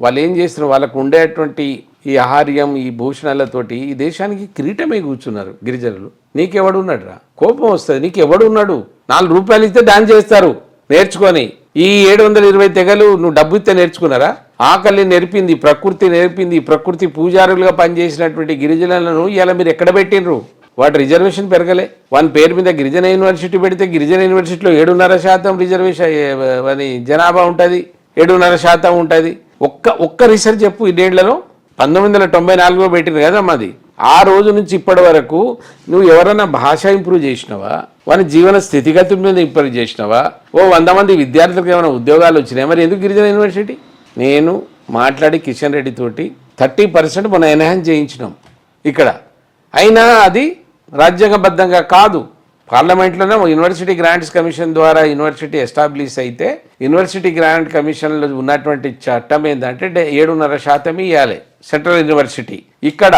వాళ్ళు ఏం చేస్తున్నారు? వాళ్ళకు ఉండేటువంటి ఈ ఆహార్యం, ఈ భూషణాలతోటి ఈ దేశానికి కిరీటమే కూర్చున్నారు గిరిజనులు. నీకెవడు ఉన్నాడు రా? కోపం వస్తుంది. నీకెవడు ఉన్నాడు? 4 రూపాయలు ఇస్తే డాన్స్ చేస్తారు నేర్చుకొని. ఈ 720 తెగలు నువ్వు డబ్బు ఇస్తే నేర్చుకున్నారా? ఆకలి నేర్పింది, ప్రకృతి నేర్పింది, ప్రకృతి పూజారులుగా పనిచేసినటువంటి గిరిజనులను ఇలా మీరు ఎక్కడ పెట్టినరు? వాటి రిజర్వేషన్ పెరగలే. వాని పేరు మీద గిరిజన యూనివర్సిటీ పెడితే గిరిజన యూనివర్సిటీలో 7.5% రిజర్వేషన్ జనాభా ఉంటుంది, 7.5% ఉంటుంది. ఒక్క రీసెర్చ్ చెప్పు ఇదేళ్లలో. 1994లో పెట్టిన కదా మాది. ఆ రోజు నుంచి ఇప్పటి వరకు నువ్వు ఎవరైనా భాష ఇంప్రూవ్ చేసినావా? వాని జీవన స్థితిగతుల మీద ఇంప్రూవ్ చేసినావా? 100 మంది విద్యార్థులకు ఏమైనా ఉద్యోగాలు వచ్చినాయి? మరి ఎందుకు గిరిజన యూనివర్సిటీ? నేను మాట్లాడి కిషన్ రెడ్డి తోటి 30% మనం ఎన్హాన్స్ చేయించినాం ఇక్కడ. అయినా అది రాజ్యాంగబద్ధంగా కాదు. పార్లమెంట్లోనే యూనివర్సిటీ గ్రాంట్స్ కమిషన్ ద్వారా యూనివర్సిటీ ఎస్టాబ్లిష్ అయితే యూనివర్సిటీ గ్రాంట్ కమిషన్లో ఉన్నటువంటి చట్టం ఏంటంటే 7.5% ఇవ్వాలి సెంట్రల్ యూనివర్సిటీ. ఇక్కడ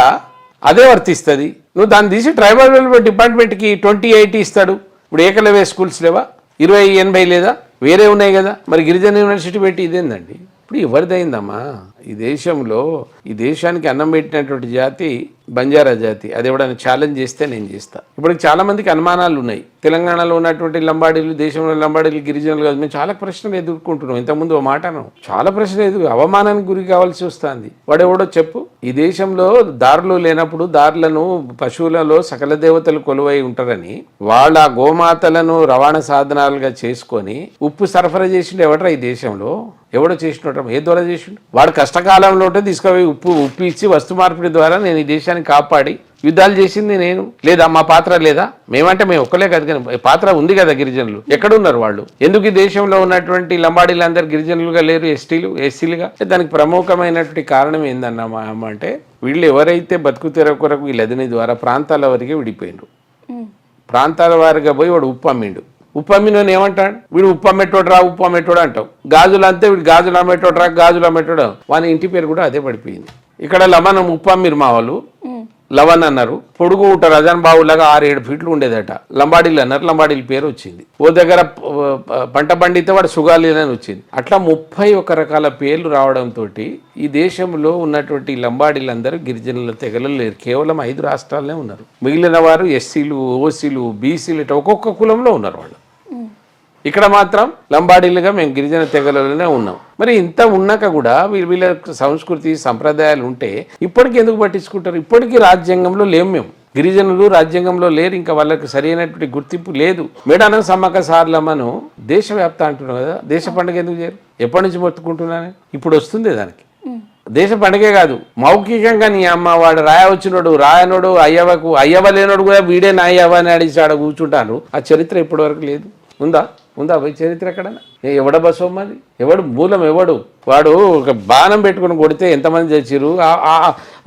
అదే వర్తిస్తుంది. నువ్వు దాన్ని తీసి ట్రైబల్ డిపార్ట్మెంట్కి 2080 ఇస్తాడు. ఇప్పుడు ఏకలవ్య స్కూల్స్ లేవా? 2080 లేదా? వేరే ఉన్నాయి కదా. మరి గిరిజన యూనివర్సిటీ పెట్టి ఇదేందండి? ఇప్పుడు ఎవరిదైందమ్మా? ఈ దేశంలో ఈ దేశానికి అన్నం పెట్టినటువంటి జాతి బంజారా జాతి. అది ఎవడైనా ఛాలెంజ్ చేస్తే నేను చేస్తా. ఇప్పుడు చాలా మందికి అనుమానాలు ఉన్నాయి. తెలంగాణలో ఉన్నటువంటి లంబాడీలు, దేశంలో లంబాడీలు గిరిజనులు కాదు. మేము చాలా ప్రశ్నలు ఎదుర్కొంటున్నాం. ఇంతకుముందు ఓ మాట అన్నాం, చాలా ప్రశ్నలు అవమానానికి గురి కావాల్సి వస్తుంది. వాడెవడో చెప్పు. ఈ దేశంలో దారులు లేనప్పుడు దారులను పశువులలో సకల దేవతలు కొలువై ఉంటారని వాళ్ళ గోమాతలను రవాణా సాధనాలుగా చేసుకొని ఉప్పు సరఫరా చేసిండు ఎవడరా ఈ దేశంలో? ఎవడో చేసినట్టు ఏ ద్వారా చేసిండు? వాడు కష్టకాలంలో ఉంటే తీసుకుపోయి ఉప్పు ఇచ్చి వస్తు మార్పిడి ద్వారా నేను ఈ దేశాన్ని కాపాడి యుద్ధాలు చేసింది నేను. లేదా మా పాత్ర లేదా? మేమంటే మేము ఒక్కలే కాదు, కానీ పాత్ర ఉంది కదా. గిరిజనులు ఎక్కడున్నారు? వాళ్ళు ఎందుకు ఈ దేశంలో ఉన్నటువంటి లంబాడీలు అందరు గిరిజనులుగా లేరు, ఎస్సీలుగా? దానికి ప్రముఖమైనటువంటి కారణం ఏందన్నా అంటే వీళ్ళు ఎవరైతే బతుకు తెర కొరకు ఈ లదిని ద్వారా ప్రాంతాల వరకే విడిపోయినరు. ప్రాంతాల వారిగా పోయి వాడు ఉప్పు అమ్మిండు. ఉప్పు అమ్మినని ఏమంటాడు? వీడు ఉప్పు అమ్మేటోడు రా, ఉప్పు అమ్మేటోడు అంటావు. గాజులు అంతే, వీడు గాజులు అమ్మేటోడు రా, గాజులు అమ్మేటోడు. వాని ఇంటి పేరు కూడా అదే పడిపోయింది. ఇక్కడ మనం ఉప్పు అమ్మిరు మా వాళ్ళు, లవన్ అన్నారు, పొడుగు ఉంటారు రజాన్ బాబు లాగా 6-7 ఫీట్లు ఉండేదట. లంబాడీలు అన్నారు, లంబాడీల పేరు వచ్చింది. ఓ దగ్గర పంట పండితే వాడు సుగాలీలు అని వచ్చింది. అట్లా 31 రకాల పేర్లు రావడంతో ఈ దేశంలో ఉన్నటువంటి లంబాడీలందరూ గిరిజనుల తెగలు లేరు. కేవలం 5 రాష్ట్రాలనే ఉన్నారు. మిగిలిన వారు ఎస్సీలు, ఓసీలు, బీసీలు ఇట్లా ఒక్కొక్క కులంలో ఉన్నారు వాళ్ళు. ఇక్కడ మాత్రం లంబాడీలుగా మేము గిరిజన తెగలలోనే ఉన్నాం. మరి ఇంత ఉన్నాక కూడా వీళ్ళ సంస్కృతి సంప్రదాయాలు ఉంటే ఇప్పటికీ ఎందుకు పట్టించుకుంటారు? ఇప్పటికీ రాజ్యాంగంలో లేము మేము. గిరిజనులు రాజ్యాంగంలో లేరు, ఇంకా వాళ్ళకి సరైనటువంటి గుర్తింపు లేదు. మేడానం సమ్మక్క సారలమ్మను దేశవ్యాప్త అంటున్నాం కదా, దేశ పండుగ ఎందుకు చేయరు? ఎప్పటి నుంచి మొత్తుకుంటున్నాను? ఇప్పుడు వస్తుంది దానికి. దేశ పండుగే కాదు, మౌఖికంగా నీ అమ్మ వాడు రాయ వచ్చినోడు రాయనోడు అయ్యవకు అయ్యవ లేనోడు కూడా వీడే నా అయ్యవ అని అడిగి ఆడ కూర్చుంటాను. ఆ చరిత్ర ఇప్పటి వరకు లేదు. ఉందా పోయి చరిత్ర ఎక్కడన్నా? ఎవడ బసోమ్మది? ఎవడు మూలం? ఎవడు వాడు? ఒక బాణం పెట్టుకుని కొడితే ఎంతమంది చచ్చిరు?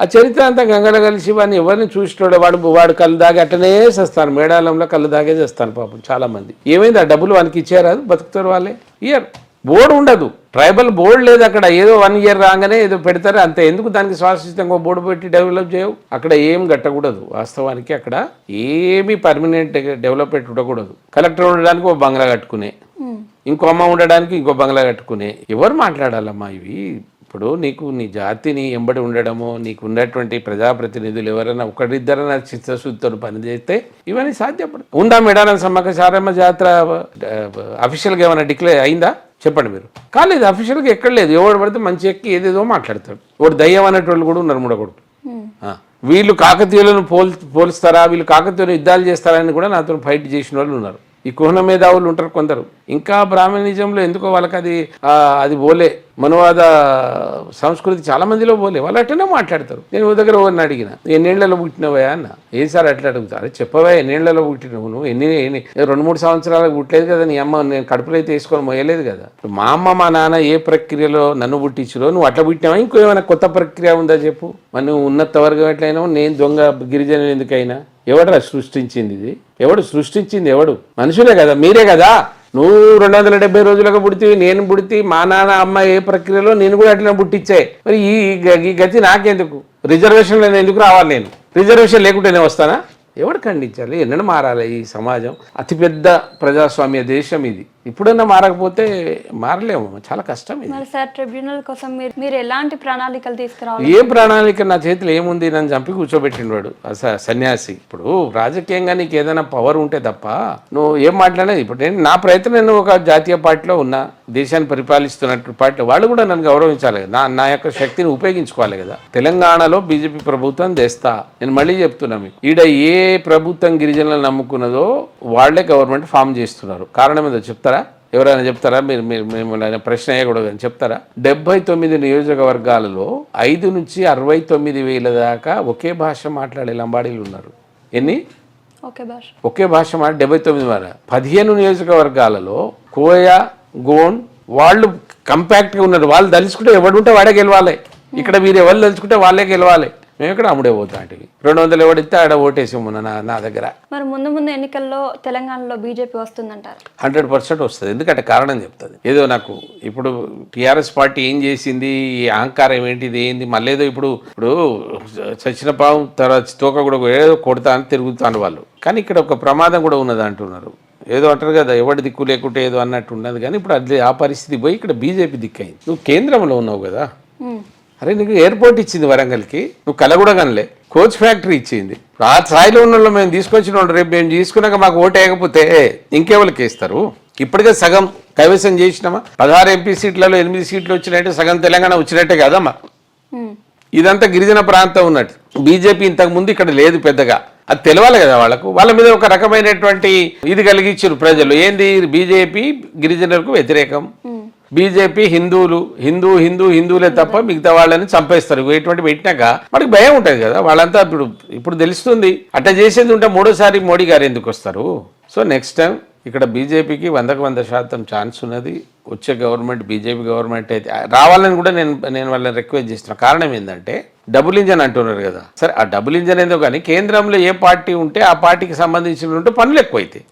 ఆ చరిత్ర అంతా గంగలో కలిసి వాడిని ఎవరిని చూసినోడు వాడు కళ్ళు దాగి అట్టనే చేస్తాను. మేడాలంలో కళ్ళు దాగే చేస్తాను పాపం చాలా మంది. ఏమైంది? ఆ డబ్బులు వానికి ఇచ్చారా? బతుకుతారు వాళ్ళే. ఇయర్ బోర్డు ఉండదు, ట్రైబల్ బోర్డు లేదు అక్కడ. ఏదో 1 ఇయర్ రాగానే ఏదో పెడతారు అంతే. ఎందుకు దానికి శాశ్వతంగా బోర్డు పెట్టి డెవలప్ చేయవు? అక్కడ ఏం కట్టకూడదు. వాస్తవానికి అక్కడ ఏమీ పర్మనెంట్ డెవలప్మెంట్ ఉండకూడదు. కలెక్టర్ ఉండడానికి ఒక బంగ్లా కట్టుకునే, ఇంకో అమ్మ ఉండడానికి ఇంకో బంగ్లా కట్టుకునే. ఎవరు మాట్లాడాలమ్మా ఇవి? ఇప్పుడు నీకు నీ జాతిని ఎంబడి ఉండడమో, నీకు ఉన్నటువంటి ప్రజాప్రతినిధులు ఎవరైనా ఒకరిద్దరైనా చిత్తశుద్ధితో పనిచేస్తే ఇవన్నీ సాధ్యపడదు. ఉందా మేడారం సమ్మక్క సారమ్మ జాతర అఫీషియల్గా ఏమైనా డిక్లేర్ అయిందా? చెప్పండి మీరు. కాలేదు, అఫీషియల్గా ఎక్కడ లేదు. ఎవడు పడితే మంచి ఎక్కి ఏదేదో మాట్లాడతాడు. ఒకటి దయ్యం అనేటోళ్ళు కూడా ఉన్నారు మూడకొడుకు. వీళ్ళు కాకతీయులను పోలుస్తారా, వీళ్ళు కాకతీయులు యుద్ధాలు చేస్తారని కూడా నాతో ఫైట్ చేసిన వాళ్ళు ఉన్నారు. ఈ కుహన మేధావులు ఉంటారు కొందరు. ఇంకా బ్రాహ్మణిజంలో ఎందుకో వాళ్ళకి అది బోలే, మనవాద సంస్కృతి చాలా మందిలో పోలే. వాళ్ళు అట్టనే మాట్లాడతారు. నేను ఓ దగ్గర ఎవరిని అడిగిన, ఎన్నేళ్లలో పుట్టినవా అన్న. ఏం సార్ అట్లా అడుగుతారు? చెప్పవా ఎన్నేళ్లలో పుట్టినవు నువ్వు? 2-3 సంవత్సరాలకు పుట్టలేదు కదా నీ అమ్మ. నేను కడుపులో అయితే వేసుకొని మోయలేదు కదా. మా అమ్మ మా నాన్న ఏ ప్రక్రియలో నన్ను పుట్టించులో నువ్వు అట్లా పుట్టినావా? ఇంకో ఏమైనా కొత్త ప్రక్రియ ఉందా చెప్పు. మరి నువ్వు ఉన్నత వర్గం ఎట్లయినావు? నేను దొంగ గిరిజనులు ఎందుకైనా? ఎవడరా సృష్టించింది ఇది? ఎవడు సృష్టించింది? ఎవడు? మనుషులే కదా, మీరే కదా. నువ్వు 270 రోజులకు పుడితే, నేను పుడితే, మా నాన్న అమ్మ ఏ ప్రక్రియలో నేను కూడా అట్లా పుట్టించాయి. మరి ఈ గతి నాకెందుకు? రిజర్వేషన్లో ఎందుకు రావాలి? నేను రిజర్వేషన్ లేకుంటే నేను వస్తానా? ఎవడు ఖండించాలి? ఎన్నడూ మారాలి ఈ సమాజం? అతిపెద్ద ప్రజాస్వామ్య దేశం ఇది. ఇప్పుడన్నా మారకపోతే మారలేము, చాలా కష్టం ఇది. మరి సార్ ట్రిబ్యునల్ కోసం మీరు ఎలాంటి ప్రణాళికలు తీసుకురావాలి? ఏ ప్రణాళిక? నా చేతిలో ఏముంది? నన్ను చంపి కూర్చోబెట్టినవాడు సన్యాసి. ఇప్పుడు రాజకీయంగా నీకు ఏదైనా పవర్ ఉంటే తప్ప నువ్వు ఏం మాట్లాడేది. ఇప్పుడు నా ప్రయత్నం, నేను ఒక జాతీయ పార్టీలో ఉన్నా, దేశాన్ని పరిపాలిస్తున్నట్టు పార్టీ, వాళ్ళు కూడా నన్ను గౌరవించాలి కదా. నా యొక్క శక్తిని ఉపయోగించుకోవాలి కదా. తెలంగాణలో బీజేపీ ప్రభుత్వం తెస్తా. నేను మళ్ళీ చెప్తున్నా మీకు, ఈడ ఏ ప్రభుత్వం గిరిజనులను నమ్ముకున్నదో వాళ్లే గవర్నమెంట్ ఫామ్ చేస్తున్నారు. కారణం ఏదో చెప్తారా? ఎవరైనా చెప్తారా? మిమ్మల్ని ప్రశ్న వేయకూడదు అని చెప్తారా? 79 నియోజకవర్గాలలో 5 నుంచి 69 వేల దాకా ఒకే భాష మాట్లాడే లంబాడీలు ఉన్నారు. ఎన్ని? ఒకే భాష 79 వేల. 15 నియోజకవర్గాలలో కోయ, గోండ్ వాళ్ళు కంపాక్ట్గా ఉన్నారు. వాళ్ళు తలుచుకుంటే ఎవడుంటే వాడే గెలవాలి. ఇక్కడ మీరు ఎవరు తలుచుకుంటే వాళ్ళే గెలవాలి. మేము ఇక్కడ అమ్ముడే పోతాం. 200 ఎవడిస్తే ఆడ ఓటేసాము నా దగ్గర. మరి ముందు ఎన్నికల్లో తెలంగాణలో బీజేపీ వస్తుందంటారు? 100% వస్తుంది. ఎందుకంటే కారణం చెప్తుంది. ఏదో నాకు ఇప్పుడు టీఆర్ఎస్ పార్టీ ఏం చేసింది, ఈ అహంకారం ఏంటిది, ఏంది మళ్ళీ ఏదో ఇప్పుడు చచ్చిన పాము తర్వాత తోక కూడా ఏదో కొడతా అని తిరుగుతాను వాళ్ళు. కానీ ఇక్కడ ఒక ప్రమాదం కూడా ఉన్నది అంటున్నారు. ఏదో అంటారు కదా, ఎవడి దిక్కు లేకుంటే ఏదో అన్నట్టు ఉన్నది. కానీ ఇప్పుడు అది ఆ పరిస్థితి పోయి ఇక్కడ బీజేపీ దిక్కయింది. నువ్వు కేంద్రంలో ఉన్నావు కదా. అరే నీకు ఎయిర్పోర్ట్ ఇచ్చింది వరంగల్కి, నువ్వు కల కూడా కనలే. కోచ్ ఫ్యాక్టరీ ఇచ్చింది. ఆ స్థాయిలో ఉన్న వాళ్ళు మేము తీసుకొచ్చిన వాళ్ళు రేపు మేము తీసుకున్నాక మాకు ఓటు వేయకపోతే ఇంకెవరికి వేస్తారు? ఇప్పటికే సగం కైవసం చేసినామా? 16 ఎంపీ సీట్లలో 8 సీట్లు వచ్చినట్టే సగం తెలంగాణ వచ్చినట్టే కదమ్మా. ఇదంతా గిరిజన ప్రాంతం ఉన్నట్టు. బీజేపీ ఇంతకు ముందు ఇక్కడ లేదు పెద్దగా. అది తెలవాలి కదా వాళ్ళకు. వాళ్ళ మీద ఒక రకమైనటువంటి ఇది కలిగించారు ప్రజలు. ఏంది? బీజేపీ గిరిజనులకు వ్యతిరేకం, బీజేపీ హిందువులే తప్ప మిగతా వాళ్ళని చంపేస్తారు. ఇటువంటి పెట్టినాక మనకి భయం ఉంటుంది కదా. వాళ్ళంతా ఇప్పుడు తెలుస్తుంది. అట్లా చేసేది ఉంటే 3ోసారి మోడీ గారు ఎందుకు వస్తారు? సో నెక్స్ట్ టైం ఇక్కడ బీజేపీకి 100% ఛాన్స్ ఉన్నది. వచ్చే గవర్నమెంట్ బీజేపీ గవర్నమెంట్ అయితే రావాలని కూడా నేను వాళ్ళని రిక్వెస్ట్ చేస్తున్నా. కారణం ఏంటంటే డబుల్ ఇంజన్ అంటున్నారు కదా. సరే ఆ డబుల్ ఇంజన్ ఏందో కానీ కేంద్రంలో ఏ పార్టీ ఉంటే ఆ పార్టీకి సంబంధించిన ఉంటే పనులు ఎక్కువైతాయి.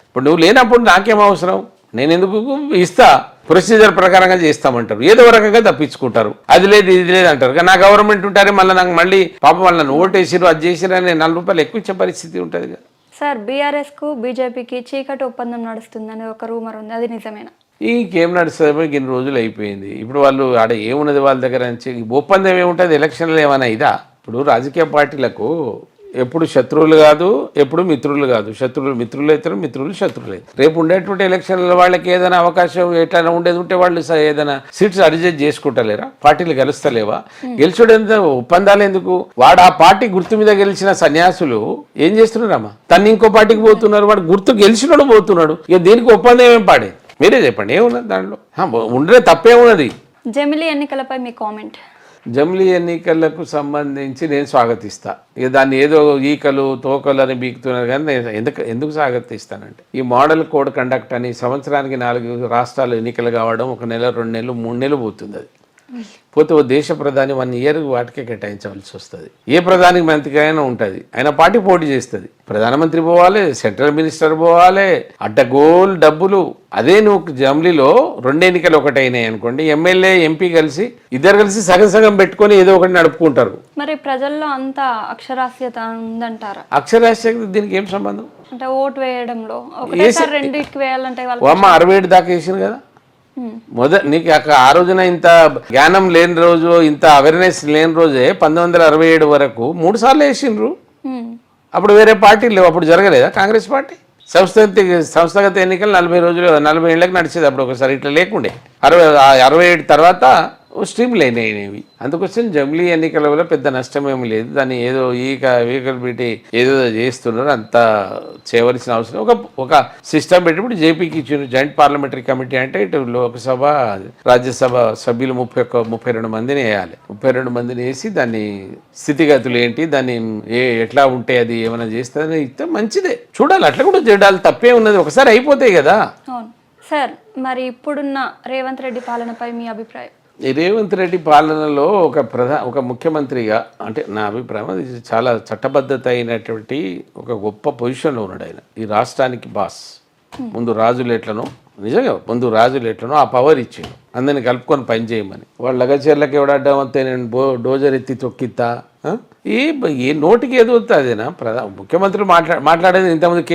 ఇప్పుడు నువ్వు లేనప్పుడు నాకేం అవసరం? నేను ఎందుకు ఇస్తా? ప్రొసీజర్ ప్రకారంగా చేస్తామంటారు, ఏదో రకంగా తప్పించుకుంటారు. అది లేదు ఇది లేదు అంటారు. కానీ నా గవర్నమెంట్ ఉంటారే మళ్ళీ నాకు మళ్ళీ పాపం వాళ్ళని ఓటేసిరు అది చేసిరు అని 4 రూపాయలు ఎక్కువ ఇచ్చే పరిస్థితి ఉంటుంది కదా. సార్, బీఆర్ఎస్కు బీజేపీకి చీకటి ఒప్పందం నడుస్తుందని ఒక రూమర్ ఉంది, అది నిజమేనా? ఇంకేం నడుస్తుంది, ఇన్ని రోజులు అయిపోయింది. ఇప్పుడు వాళ్ళు ఆడ ఏమున్నది వాళ్ళ దగ్గర నుంచి ఒప్పందం ఏముంటుంది, ఎలక్షన్లు ఏమైనా ఇదా? ఇప్పుడు రాజకీయ పార్టీలకు ఎప్పుడు శత్రువులు కాదు, ఎప్పుడు మిత్రులు కాదు. శత్రువులు మిత్రులు అవుతారు, మిత్రులు శత్రువులు అవుతారు. రేపు ఉండేటువంటి ఎలక్షన్ల వాళ్ళకి ఏదైనా అవకాశం ఎట్లా ఉండేది ఉంటే వాళ్ళు ఏదైనా సీట్స్ అడ్జస్ట్ చేసుకుంటలేరా? పార్టీలు గెలుస్తలేవా? గెలిచుడు ఒప్పందాలు ఎందుకు? వాడు ఆ పార్టీ గుర్తు మీద గెలిచిన సన్యాసులు ఏం చేస్తున్నారమ్మా? తను ఇంకో పార్టీకి పోతున్నారు, వాడు గుర్తు గెలిచినోడు పోతున్నాడు. ఇక దీనికి ఒప్పందం ఏం పాడేది? మీరే చెప్పండి, ఏమున్నది దాంట్లో? ఉండదే తప్పేమున్నది? జమిలీ ఎన్నికలపై మీ కామెంట్? జమిలీ ఎన్నికలకు సంబంధించి నేను స్వాగతిస్తా. ఇక దాన్ని ఏదో ఈకలు తోకలు అని బీకుతున్నారు, కానీ నేను ఎందుకు స్వాగతిస్తానంటే ఈ మోడల్ కోడ్ కండక్ట్ అని సంవత్సరానికి 4 రాష్ట్రాలు ఎన్నికలు కావడం 1 నెల 2 నెలలు 3 నెలలు పోతుంది. అది పోతే ఓ దేశ ప్రధాని 1 ఇయర్ వాటికే కేటాయించవలసి వస్తుంది. ఏ ప్రధాని మంత్రికైనా ఉంటుంది, ఆయన పార్టీ పోటీ చేస్తుంది. ప్రధానమంత్రి పోవాలి, సెంట్రల్ మినిస్టర్ పోవాలి, అడ్డగోల్ డబ్బులు. అదే నువ్వు జమిలీలో 2 ఎన్నికలు ఒకటైనాయి అనుకోండి, ఎమ్మెల్యే ఎంపీ కలిసి ఇద్దరు కలిసి సగం సగం పెట్టుకొని ఏదో ఒకటి నడుపుకుంటారు. మరి ప్రజల్లో అంత అక్షరాస్యత ఉందంటారా? అక్షరాస్యత దీనికి ఏం సంబంధం? అంటే ఓటు వేయడంలో ఒకటేసారి రెండింటికి వేయాలంటే వాళ్ళు అమ్మ 67 దాకా వేసింది కదా. నీకు ఆ రోజున ఇంత జ్ఞానం లేని రోజు, ఇంత అవేర్నెస్ లేని రోజే 1967 వరకు 3 సార్లు వేసిండ్రు. అప్పుడు వేరే పార్టీలు లేవు, అప్పుడు జరగలేదా కాంగ్రెస్ పార్టీ? సంస్థాగత ఎన్నికలు 40 ఏళ్ళకి నడిచేది. అప్పుడు ఒకసారి ఇట్లా లేకుండే. 67 తర్వాత స్ట్రీమ్ లేనేవి. అందుకోసం జమిలీ ఎన్నికల వల్ల పెద్ద నష్టం ఏమి లేదు. దాన్ని ఏదో వీకలు పెట్టి ఏదో చేస్తున్నారు, అంత చేయవలసిన అవసరం. ఒక సిస్టమ్ పెట్టి ఇప్పుడు జేపీకి ఇచ్చిన జాయింట్ పార్లమెంటరీ కమిటీ అంటే ఇటు లోక్సభ రాజ్యసభ సభ్యులు 32 మందిని వేయాలి. 32 మందిని వేసి దాన్ని స్థితిగతులు ఏంటి, దాన్ని ఎట్లా ఉంటే అది ఏమైనా చేస్తుందని ఇస్తే మంచిదే. చూడాలి, అట్లా కూడా చూడాలి, తప్పే ఉన్నది. ఒకసారి అయిపోతాయి కదా. సార్, మరి ఇప్పుడున్న రేవంత్ రెడ్డి పాలనపై మీ అభిప్రాయం? రేవంత్ రెడ్డి పాలనలో ఒక ముఖ్యమంత్రిగా అంటే నా అభిప్రాయం అది చాలా చట్టబద్ధత అయినటువంటి ఒక గొప్ప పొజిషన్లో ఉన్నాడు ఆయన. ఈ రాష్ట్రానికి బాస్. ముందు రాజులు ఎట్లనో, నిజంగా ముందు రాజులు ఎట్లనో ఆ పవర్ ఇచ్చిండు అందరిని కలుపుకొని పని చేయమని. వాళ్ళ లగచర్లకు ఎవడడ్డం అంతే నేను డోజర్ ఎత్తి తొక్కిత్తా, ఏ నోటికి ఏదో అదేనా ముఖ్యమంత్రి మాట్లాడేది. ఇంతకుముందు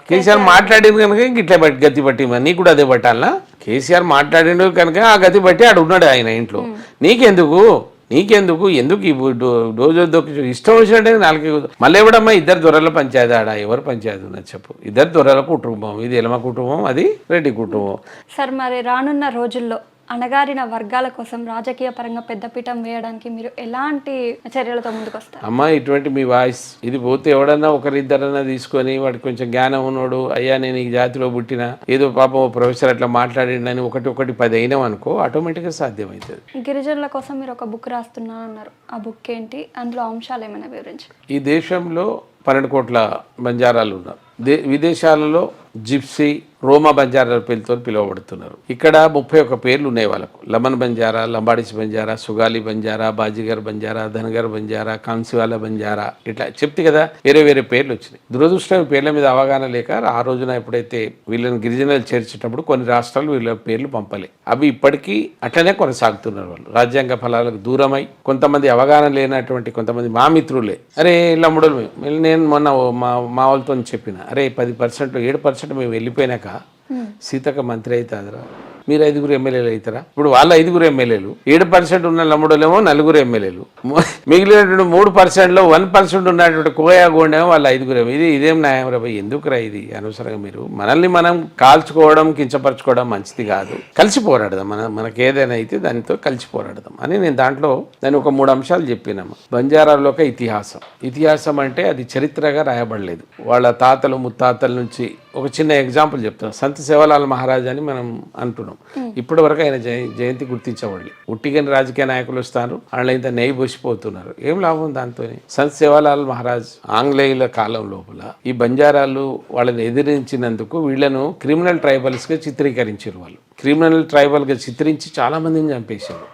కేసీఆర్ మాట్లాడింది కనుక ఇంక ఇట్లా గతి పట్టి నీకు కూడా అదే పట్టాలనా? కేసీఆర్ మాట్లాడిండు కనుక ఆ గతి పట్టి ఆడు ఉన్నాడు ఆయన ఇంట్లో. నీకెందుకు ఎందుకు ఈ డోజర్ దొక్కి ఇష్టం వచ్చినట్టే 4 మళ్ళీ ఎవడమ్మా 2 దొరల పంచాయతీ ఆడ ఎవరు పంచాయతీ ఉన్నది చెప్పు? 2 దొరల కుటుంబం, ఇది ఎలమ కుటుంబం, అది రెడ్డి కుటుంబం. సార్, మరి రానున్న రోజుల్లో అణగారిన వర్గాల కోసం రాజకీయ పరంగా పెద్దపీఠం వేయడానికి మీరు ఎలాంటి చర్యలతో ముందుకు వస్తారు? అమ్మా, ఇటువంటి మీ వాయిస్ ఇది పోతే ఎవడన్నా 1-2 తీసుకొని వాడికి కొంచెం జ్ఞానం ఉన్నాడు, అయ్యా నేను ఈ జాతిలో పుట్టిన ఏదో పాపం ప్రొఫెసర్ అట్లా మాట్లాడిండని 1-10 అయినాం అనుకో, ఆటోమేటిక్గా సాధ్యమవుతుంది. గిరిజనుల కోసం మీరు ఒక బుక్ రాస్తున్నా అన్నారు, ఆ బుక్ ఏంటి, అందులో అంశాలు ఏమైనా వివరించండి. ఈ దేశంలో 12 కోట్ల బంజారాలు ఉన్నారు. విదేశాలలో జిప్సీ, రోమా బంజారాల పేరుతో పిలువబడుతున్నారు. ఇక్కడ 31 పేర్లు ఉన్నాయి వాళ్ళకు. లమన్ బంజారా, లంబాడిస్ బంజారా, సుగాలి బంజారా, బాజీగర్ బంజారా, ధనగర్ బంజారా, కాన్సివాల బంజారా, ఇట్లా చెప్తే కదా వేరే పేర్లు వచ్చినాయి. దురదృష్టం పేర్ల మీద అవగాహన లేక ఆ రోజున ఎప్పుడైతే వీళ్ళని గిరిజనులు చేర్చేటప్పుడు కొన్ని రాష్ట్రాలు వీళ్ళ పేర్లు పంపలే. అవి ఇప్పటికీ అట్లనే కొనసాగుతున్నారు. వాళ్ళు రాజ్యాంగ ఫలాలకు దూరమై కొంతమంది అవగాహన లేనటువంటి కొంతమంది మా మిత్రులే, అరే లమ్ముడు నేను మొన్న మా వాళ్ళతో చెప్పిన, అరే 10% 7% మేము వెళ్ళిపోయినాక సీతక్క మంత్రి అవుతుందిరా, మీరు 5 ఎమ్మెల్యేలు అవుతారా? ఇప్పుడు వాళ్ళ 5 ఎమ్మెల్యేలు, 7% ఉన్న లమ్ముడోలేమో 4 ఎమ్మెల్యేలు, మిగిలినటువంటి 3%లో 1% ఉన్నటువంటి కోయా గోండేమో వాళ్ళ 5 ఇదేం న్యాయం రా? ఎందుకురా ఇది అనవసరంగా? మీరు మనల్ని మనం కాల్చుకోవడం, కించపరచుకోవడం మంచిది కాదు. కలిసి పోరాడదాం, మనకి ఏదైనా అయితే దానితో కలిసి పోరాడదాం అని నేను దాంట్లో ఒక 3 అంశాలు చెప్పినాము. బంజారాలో ఒక ఇతిహాసం అంటే అది చరిత్రగా రాయబడలేదు. వాళ్ళ తాతలు ముత్తాతల నుంచి ఒక చిన్న ఎగ్జాంపుల్ చెప్తాను. సంత్ సేవాలాల్ మహారాజ్ అని మనం అంటున్నాం. ఇప్పటి వరకు ఆయన జయంతి గుర్తించబడలేదు. ఉట్టిగని రాజకీయ నాయకులు వస్తారు, వాళ్ళు ఇంత నెయ్యి పోసిపోతున్నారు. ఏం లాభం దాంతో? సంత్ సేవాలాల్ మహారాజ్ ఆంగ్లేయుల కాలం లోపల ఈ బంజారాలు వాళ్ళని ఎదిరించినందుకు వీళ్ళను క్రిమినల్ ట్రైబల్స్గా చిత్రీకరించారు వాళ్ళు. క్రిమినల్ ట్రైబల్గా చిత్రించి చాలా మందిని చంపేశారు.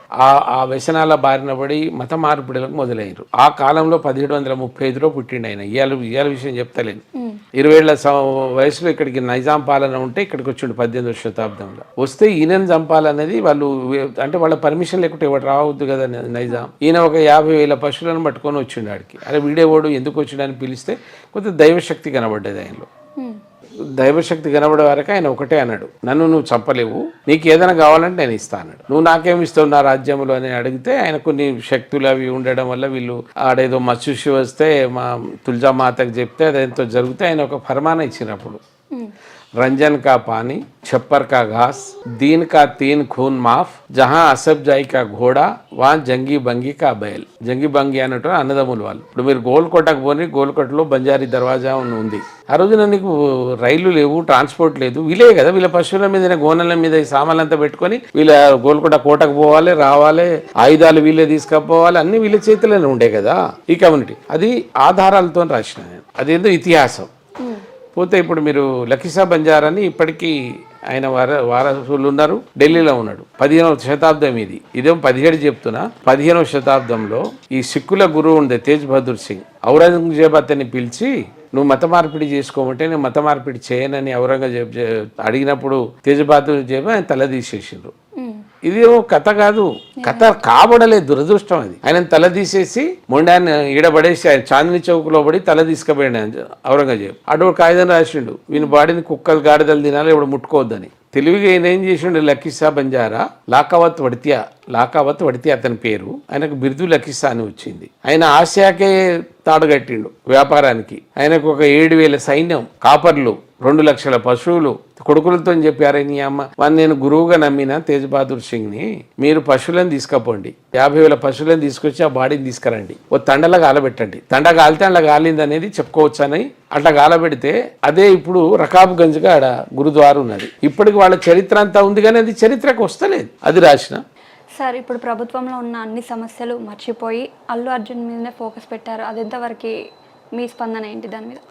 ఆ వ్యసనాల బారిన పడి మత మార్పిడులకు మొదలయ్యారు. ఆ కాలంలో 1735లో పుట్టిండు ఆయన. ఇవాళ విషయం చెప్తలేను. 20 ఏళ్ల వయసులో ఇక్కడికి నైజాం పాలన ఉంటే ఇక్కడికి వచ్చిండు 18వ శతాబ్దంలో. వస్తే ఈయనను చంపాలనేది వాళ్ళు, అంటే వాళ్ళ పర్మిషన్ లేకుంటే ఎవరు రావద్దు కదా నైజాం. ఈయన ఒక 50,000 పశువులను పట్టుకొని వచ్చిండు ఆడికి. అరే వీడేవాడు ఎందుకు వచ్చిండని పిలిస్తే కొంత దైవశక్తి కనబడ్డది ఆయనలో. దైవశక్తి కనబడే వరకు ఆయన ఒకటే అన్నాడు, నన్ను నువ్వు చంపలేవు, నీకు ఏదైనా కావాలంటే నేను ఇస్తా అన్నాడు. నువ్వు నాకేమి ఇస్తావు నా రాజ్యంలో అని అడిగితే ఆయన కొన్ని శక్తులు అవి ఉండడం వల్ల వీళ్ళు ఆడేదో మత్స్యుషి వస్తే మా తులజామాతకు చెప్తే అదేంతో జరిగితే ఆయన ఒక ఫర్మానా ఇచ్చినప్పుడు, రంజన్ కా పానీ छप्पर का घास दीन का 3 खून माफ जहां असब जाई का घोड़ा वहां జంగి బంగి కా బయల్. జంగి బంగి అన్నట్టు అన్నదమ్ములు వాళ్ళు. ఇప్పుడు మీరు గోల్కొండకు పోని, గోల్కొండలో బంజారీ దర్వాజా ఉంది. ఆ రోజున నీకు రైళ్లు లేవు, ట్రాన్స్పోర్ట్ లేదు. వీలే కదా వీళ్ళ పశువుల మీద గోనెల మీద ఈ సామాన్లంతా పెట్టుకొని వీళ్ళ గోల్కొండ కోటకు పోవాలి, రావాలి, ఆయుధాలు వీళ్ళే తీసుకపోవాలి, అన్ని వీళ్ళ చేతిలోనే ఉండే కదా ఈ కమ్యూనిటీ. అది ఆధారాలతో రాసిన నేను, అదేందో ఇతిహాసం. పోతే ఇప్పుడు మీరు లఖీసా బంజారాని ఇప్పటికీ ఆయన వారసులు ఉన్నారు, ఢిల్లీలో ఉన్నాడు. 15వ శతాబ్దం ఇది. ఇదేం 17 చెప్తున్నా. 15వ శతాబ్దంలో ఈ సిక్కుల గురువు ఉండే తేజ్ బహదూర్ సింగ్ ఔరంగజేబ్ అతన్ని పిలిచి నువ్వు మత మార్పిడి చేసుకోమంటే నేను మత మార్పిడి చేయనని ఔరంగజేబ్ అడిగినప్పుడు తేజ్ బహదూర్ జేబు ఆయన తల తీసేసిండ్రు. ఇది కథ కాదు, కథ కాబడలేదు, దురదృష్టం అది. ఆయన తల తీసేసి మొండాన్ని ఈడబడేసి ఆయన చాందిని చౌక్లో పడి తల తీసుకుపోయాడు ఔరంగజేబ్. అటువంటి కాగితం రాసిండు, వీని బాడీని కుక్కలు గాడిదలు తినాలి, ఇప్పుడు ముట్టుకోవద్దని. తెలివిగా ఆయన ఏం చేసిండు, లఖీసా బంజారా లాకావత్ వడిత్యా అతని పేరు. ఆయనకు బిరుదు లఖీసా అని వచ్చింది. ఆయన ఆసియాకే తాడుగట్టిండు వ్యాపారానికి. ఆయనకు ఒక 7,000 సైన్యం, కాపర్లు, 2 లక్షల పశువులు, కొడుకులతో చెప్పారు నీ అమ్మ వాడిని నేను గురువుగా నమ్మిన తేజ్ బహదూర్ సింగ్ ని, మీరు పశువులను తీసుకపోండి, 50,000 పశువులను తీసుకొచ్చి ఆ బాడీని తీసుకురండి, ఓ తండలా గాలబెట్టండి, తండ గాలితే అలా గాలింది అనేది చెప్పుకోవచ్చు అని అట్లా గాలబెడితే అదే ఇప్పుడు రకాబ్గంజ్గా ఆడ గురుద్వారా ఉన్నది. ఇప్పటికి వాళ్ళ చరిత్ర అంతా ఉంది కానీ అది చరిత్రకు వస్తలేదు, అది రాసిన. సార్ ఇప్పుడు ప్రభుత్వంలో ఉన్న అన్ని సమస్యలు మర్చిపోయి అల్లు అర్జున్ మీదనే ఫోకస్ పెట్టారు, అది ఎంతవరకు మీ స్పందన ఏంటి దాని మీద?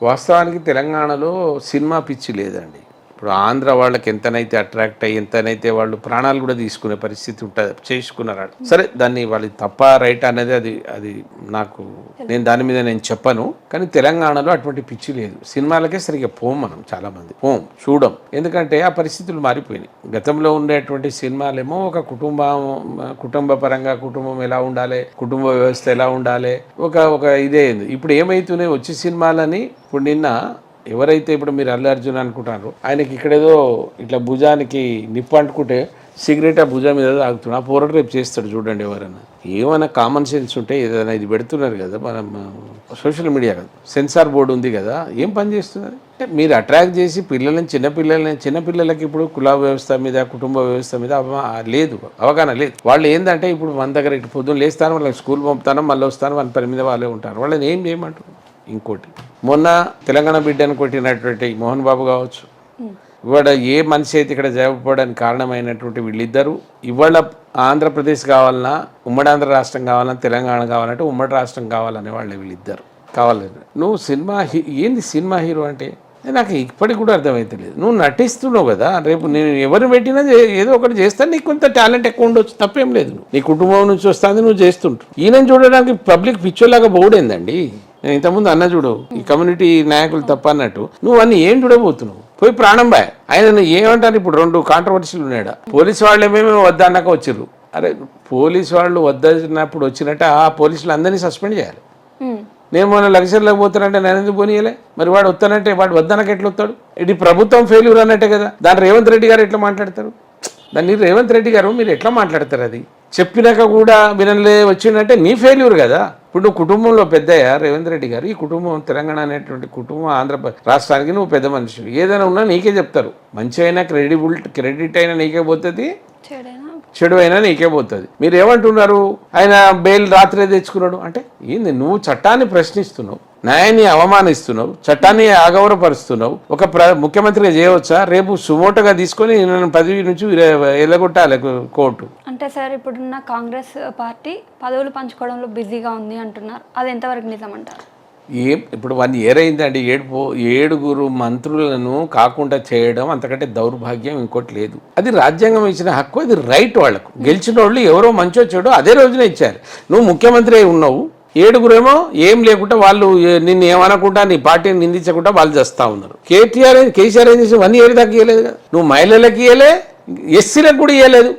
వాస్తవానికి తెలంగాణలో సినిమా పిచ్చి లేదండి. ఇప్పుడు ఆంధ్ర వాళ్ళకి ఎంతనైతే అట్రాక్ట్ అయ్యి ఎంతనైతే వాళ్ళు ప్రాణాలు కూడా తీసుకునే పరిస్థితి ఉంటుంది, చేసుకున్నారు. సరే దాన్ని వాళ్ళు తప్ప రైట్ అనేది అది నాకు, నేను దాని మీద నేను చెప్పను. కానీ తెలంగాణలో అటువంటి పిచ్చి లేదు. సినిమాలకే సరిగ్గా పోం, మనం చాలామంది చూడం. ఎందుకంటే ఆ పరిస్థితులు మారిపోయినాయి. గతంలో ఉండేటువంటి సినిమాలేమో ఒక కుటుంబ పరంగా కుటుంబం ఎలా ఉండాలి, కుటుంబ వ్యవస్థ ఎలా ఉండాలి, ఒక ఇదే. ఇప్పుడు ఏమైతున్నాయి వచ్చే సినిమాలని. ఇప్పుడు నిన్న ఎవరైతే ఇప్పుడు మీరు అల్లు అర్జున్ అనుకుంటారు, ఆయనకి ఇక్కడేదో ఇట్లా భుజానికి నిప్పు అంటుకుంటే సిగరెట్ ఆ భుజం మీద తాగుతున్నా, పోరాట రేపు చేస్తాడు చూడండి ఎవరైనా. ఏమైనా కామన్ సెన్స్ ఉంటే ఏదైనా ఇది పెడుతున్నారు కదా మనం సోషల్ మీడియా కదా, సెన్సార్ బోర్డు ఉంది కదా, ఏం పని చేస్తున్నారు అంటే మీరు అట్రాక్ట్ చేసి చిన్నపిల్లలకి ఇప్పుడు కుల వ్యవస్థ మీద, కుటుంబ వ్యవస్థ మీద లేదు, అవగాహన లేదు. వాళ్ళు ఏంటంటే ఇప్పుడు మన దగ్గర ఇటు పొద్దున్న లేస్తాను, వాళ్ళకి స్కూల్ పంపుతాను, మళ్ళీ వస్తాను, వాళ్ళ పని మీద వాళ్ళే ఉంటారు. వాళ్ళని ఏం చేయమంటారు? ఇంకోటి మొన్న తెలంగాణ బిడ్డను కొట్టినటువంటి మోహన్ బాబు కావచ్చు, ఇవాళ ఏ మనిషి అయితే ఇక్కడ జరగకపోవడానికి కారణమైనటువంటి వీళ్ళిద్దరూ ఇవాళ ఆంధ్రప్రదేశ్ కావాలన్నా, ఉమ్మడి ఆంధ్ర రాష్ట్రం కావాలన్నా, తెలంగాణ కావాలంటే ఉమ్మడి రాష్ట్రం కావాలనే వాళ్ళు వీళ్ళిద్దరు కావాలని. నువ్వు ఏంది సినిమా హీరో అంటే నాకు ఇప్పటికి కూడా అర్థమవుతలేదు. నువ్వు నటిస్తున్నావు కదా, రేపు నేను ఎవరు పెట్టినా ఏదో ఒకటి చేస్తాను, నీకు కొంత టాలెంట్ ఎక్కువ ఉండొచ్చు, తప్పేం లేదు. నీ కుటుంబం నుంచి వస్తుంది, నువ్వు చేస్తుంటావు. ఈయనని చూడడానికి పబ్లిక్ పిచ్చోలాగా బోడేందండి. నేను ఇంతకుముందు అన్న చూడు, ఈ కమ్యూనిటీ నాయకులు తప్ప అన్నట్టు నువ్వు అన్ని ఏం చూడబోతున్నావు? పోయి ప్రాణం బాయ్. ఆయన ఏమంటారు? ఇప్పుడు 2 కాంట్రవర్సీలు ఉన్నాడు. పోలీసు వాళ్ళు ఏమేమి వద్దన్నాక వచ్చిర్రు. అరే పోలీసు వాళ్ళు వద్దన్నప్పుడు వచ్చినట్టు ఆ పోలీసులు అందరినీ సస్పెండ్ చేయాలి. నేను మొన్న లక్షలకు పోతానంటే నేను ఎందుకు పోనీయలే? మరి వాడు వస్తానంటే వాడు వద్దనక ఎట్లా వస్తాడు? ఇది ప్రభుత్వం ఫెయిల్యూర్ అన్నట్టే కదా. దాన్ని రేవంత్ రెడ్డి గారు ఎట్లా మాట్లాడతారు? దాన్ని రేవంత్ రెడ్డి గారు మీరు ఎట్లా మాట్లాడతారు? అది చెప్పినాక కూడా వినలే వచ్చిందంటే నీ ఫెయిల్యూర్ కదా. ఇప్పుడు నువ్వు కుటుంబంలో పెద్దయ్యా రేవంత్ రెడ్డి గారు, ఈ కుటుంబం తెలంగాణ అనేటువంటి కుటుంబం ఆంధ్ర రాష్ట్రానికి నువ్వు పెద్ద మనిషి, ఏదైనా ఉన్నా నీకే చెప్తారు. మంచి అయినా క్రెడిట్ అయినా నీకే పోతుంది, చెడు అయినా నీకే పోతుంది. మీరు ఏమంటున్నారు? ఆయన బెయిల్ రాత్రే తెచ్చుకున్నాడు అంటే ఏంది? నువ్వు చట్టాన్ని ప్రశ్నిస్తున్నావు, న్యాయాన్ని అవమానిస్తున్నావు, చట్టాన్ని అగౌరవపరుస్తున్నావు. ఒక ముఖ్యమంత్రిగా చేయవచ్చా? రేపు సుమోటోగా తీసుకొని నన్ను పదవి నుంచి ఎల్లగొట్టాలి కోర్టు. అంటే సార్ ఇప్పుడున్న కాంగ్రెస్ పార్టీ పదవులు పంచుకోవడంలో బిజీగా ఉంది అంటున్నారు, అది ఎంతవరకు నిజం అంటారు? ఇప్పుడు 1 ఇయర్ అయిందండి. 7 మంత్రులను కాకుండా చేయడం అంతకంటే దౌర్భాగ్యం ఇంకోటి లేదు. అది రాజ్యాంగం ఇచ్చిన హక్కు, అది రైట్. వాళ్ళకు గెలిచిన వాళ్ళు ఎవరో మంచో చెడో అదే రోజున ఇచ్చారు. నువ్వు ముఖ్యమంత్రి అయి ఉన్నావు, 7 ఏం లేకుండా వాళ్ళు నిన్ను ఏమనకుండా నీ పార్టీని నిందించకుండా వాళ్ళు చేస్తా ఉన్నారు. కేసీఆర్ ఏం చేసి 1 ఇయర్ దాకా ఇవ్వలేదు కదా. నువ్వు మహిళలకు ఇవ్వలే, ఎస్సీలకు కూడా ఇవ్వలేదు.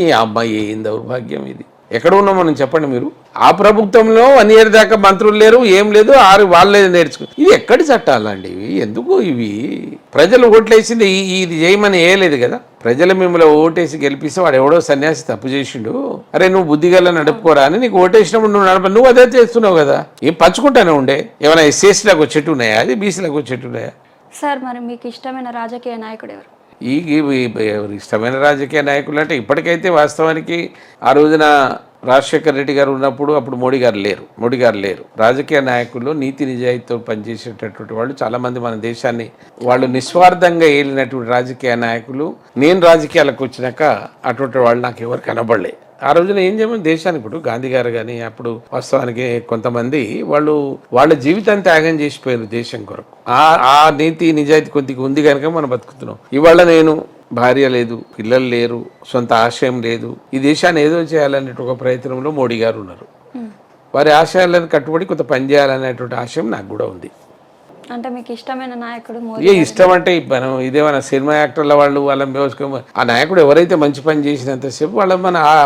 ఈ అమ్మాయి ఏం దౌర్భాగ్యం ఇది. ఎక్కడ ఉన్నాం మనం చెప్పండి మీరు. ఆ ప్రభుత్వంలో 1 ఇయర్ దాకా మంత్రులు లేరు, ఏం లేదు, 6 వాళ్ళే నేర్చుకో. ఇది ఎక్కడి చట్టాలండి ఇవి? ఎందుకు ఇవి? ప్రజలు ఓట్లేసింది ఇది చేయమని వేయలేదు కదా. ప్రజలు మిమ్మల్ని ఓటేసి గెలిపిస్తే వాడు ఎవడో సన్యాసి తప్పు చేసిండు, అరే నువ్వు బుద్ధిగల నడుపుకోరా అని నీకు ఓటేసినప్పుడు నువ్వు నువ్వు అదే చేస్తున్నావు కదా. ఏం పంచుకుంటానే ఉండే. ఏమైనా ఎస్సీలకు వచ్చేట్టు ఉన్నాయా, అది బీసీలకు వచ్చేట్టు ఉన్నాయా? సార్ మరి మీకు ఇష్టమైన రాజకీయ నాయకుడు ఎవరు? ఇష్టమైన రాజకీయ నాయకులు అంటే ఇప్పటికైతే వాస్తవానికి ఆ రోజున రాజశేఖర రెడ్డి గారు ఉన్నప్పుడు అప్పుడు మోడీ గారు లేరు. రాజకీయ నాయకులు నీతి నిజాయితీతో పనిచేసేటటువంటి వాళ్ళు చాలామంది మన దేశాన్ని వాళ్ళు నిస్వార్థంగా ఏలినటువంటి రాజకీయ నాయకులు. నేను రాజకీయాలకు వచ్చినాక అటువంటి వాళ్ళు నాకు ఎవరు కనబడలే. ఆ రోజున ఏం చేయమని దేశానికి, ఇప్పుడు గాంధీ గారు కానీ అప్పుడు వాస్తవానికి కొంతమంది వాళ్ళ జీవితాన్ని త్యాగం చేసిపోయారు దేశం కొరకు. ఆ నీతి నిజాయితీ కొద్దిగా ఉంది కనుక మనం బతుకుతున్నాం. ఇవాళ నేను భార్య లేదు, పిల్లలు లేరు, సొంత ఆశయం లేదు, ఈ దేశాన్ని ఏదో చేయాలనే ఒక ప్రయత్నంలో మోడీ గారు ఉన్నారు. వారి ఆశయాలను కట్టుబడి కొంత పని చేయాలనేటువంటి ఆశయం నాకు కూడా ఉంది. అంటే మీకు ఇష్టమైన నాయకుడు ఇష్టం అంటే మనం ఇదేమైనా సినిమా యాక్టర్ల వాళ్ళు వాళ్ళని ఆ నాయకుడు ఎవరైతే మంచి పని చేసినంతసేపు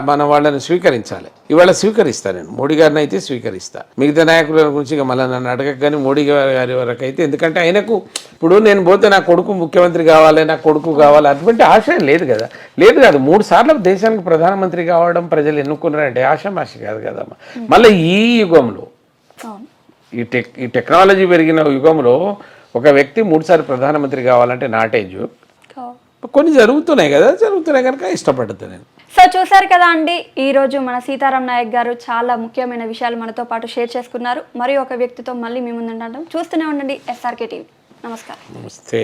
మన వాళ్ళని స్వీకరించాలి. ఇవాళ స్వీకరిస్తాను నేను, మోడీ గారిని అయితే స్వీకరిస్తా. మిగతా నాయకుల గురించి ఇక మళ్ళీ నన్ను అడగక కానీ మోడీ గారి వరకు అయితే, ఎందుకంటే ఆయనకు ఇప్పుడు నేను పోతే నా కొడుకు ముఖ్యమంత్రి కావాలి, నా కొడుకు కావాలి అటువంటి ఆశయం లేదు కదా. లేదు కాదు, 3 సార్లు దేశానికి ప్రధానమంత్రి కావడం ప్రజలు ఎన్నుకున్నారంటే ఆశామాష కాదు కదమ్మా. మళ్ళీ ఈ యుగంలో ఈ టెక్నాలజీ పెరిగిన యుగంలో ఒక వ్యక్తి 3 సార్లు ప్రధానమంత్రి కావాలంటే నాటేజ్ కొన్ని జరుగుతున్నాయి కనుక ఇష్టపడుతుంది నేను. సో చూసారు కదా అండి, ఈరోజు మన సీతారాం నాయక్ గారు చాలా ముఖ్యమైన విషయాలు మనతో పాటు షేర్ చేసుకున్నారు. మరి ఒక వ్యక్తితో మళ్ళీ మీ ముందు ఉంటాం. చూస్తూనే ఉండండి SRK టీవీ. నమస్కారం. నమస్తే.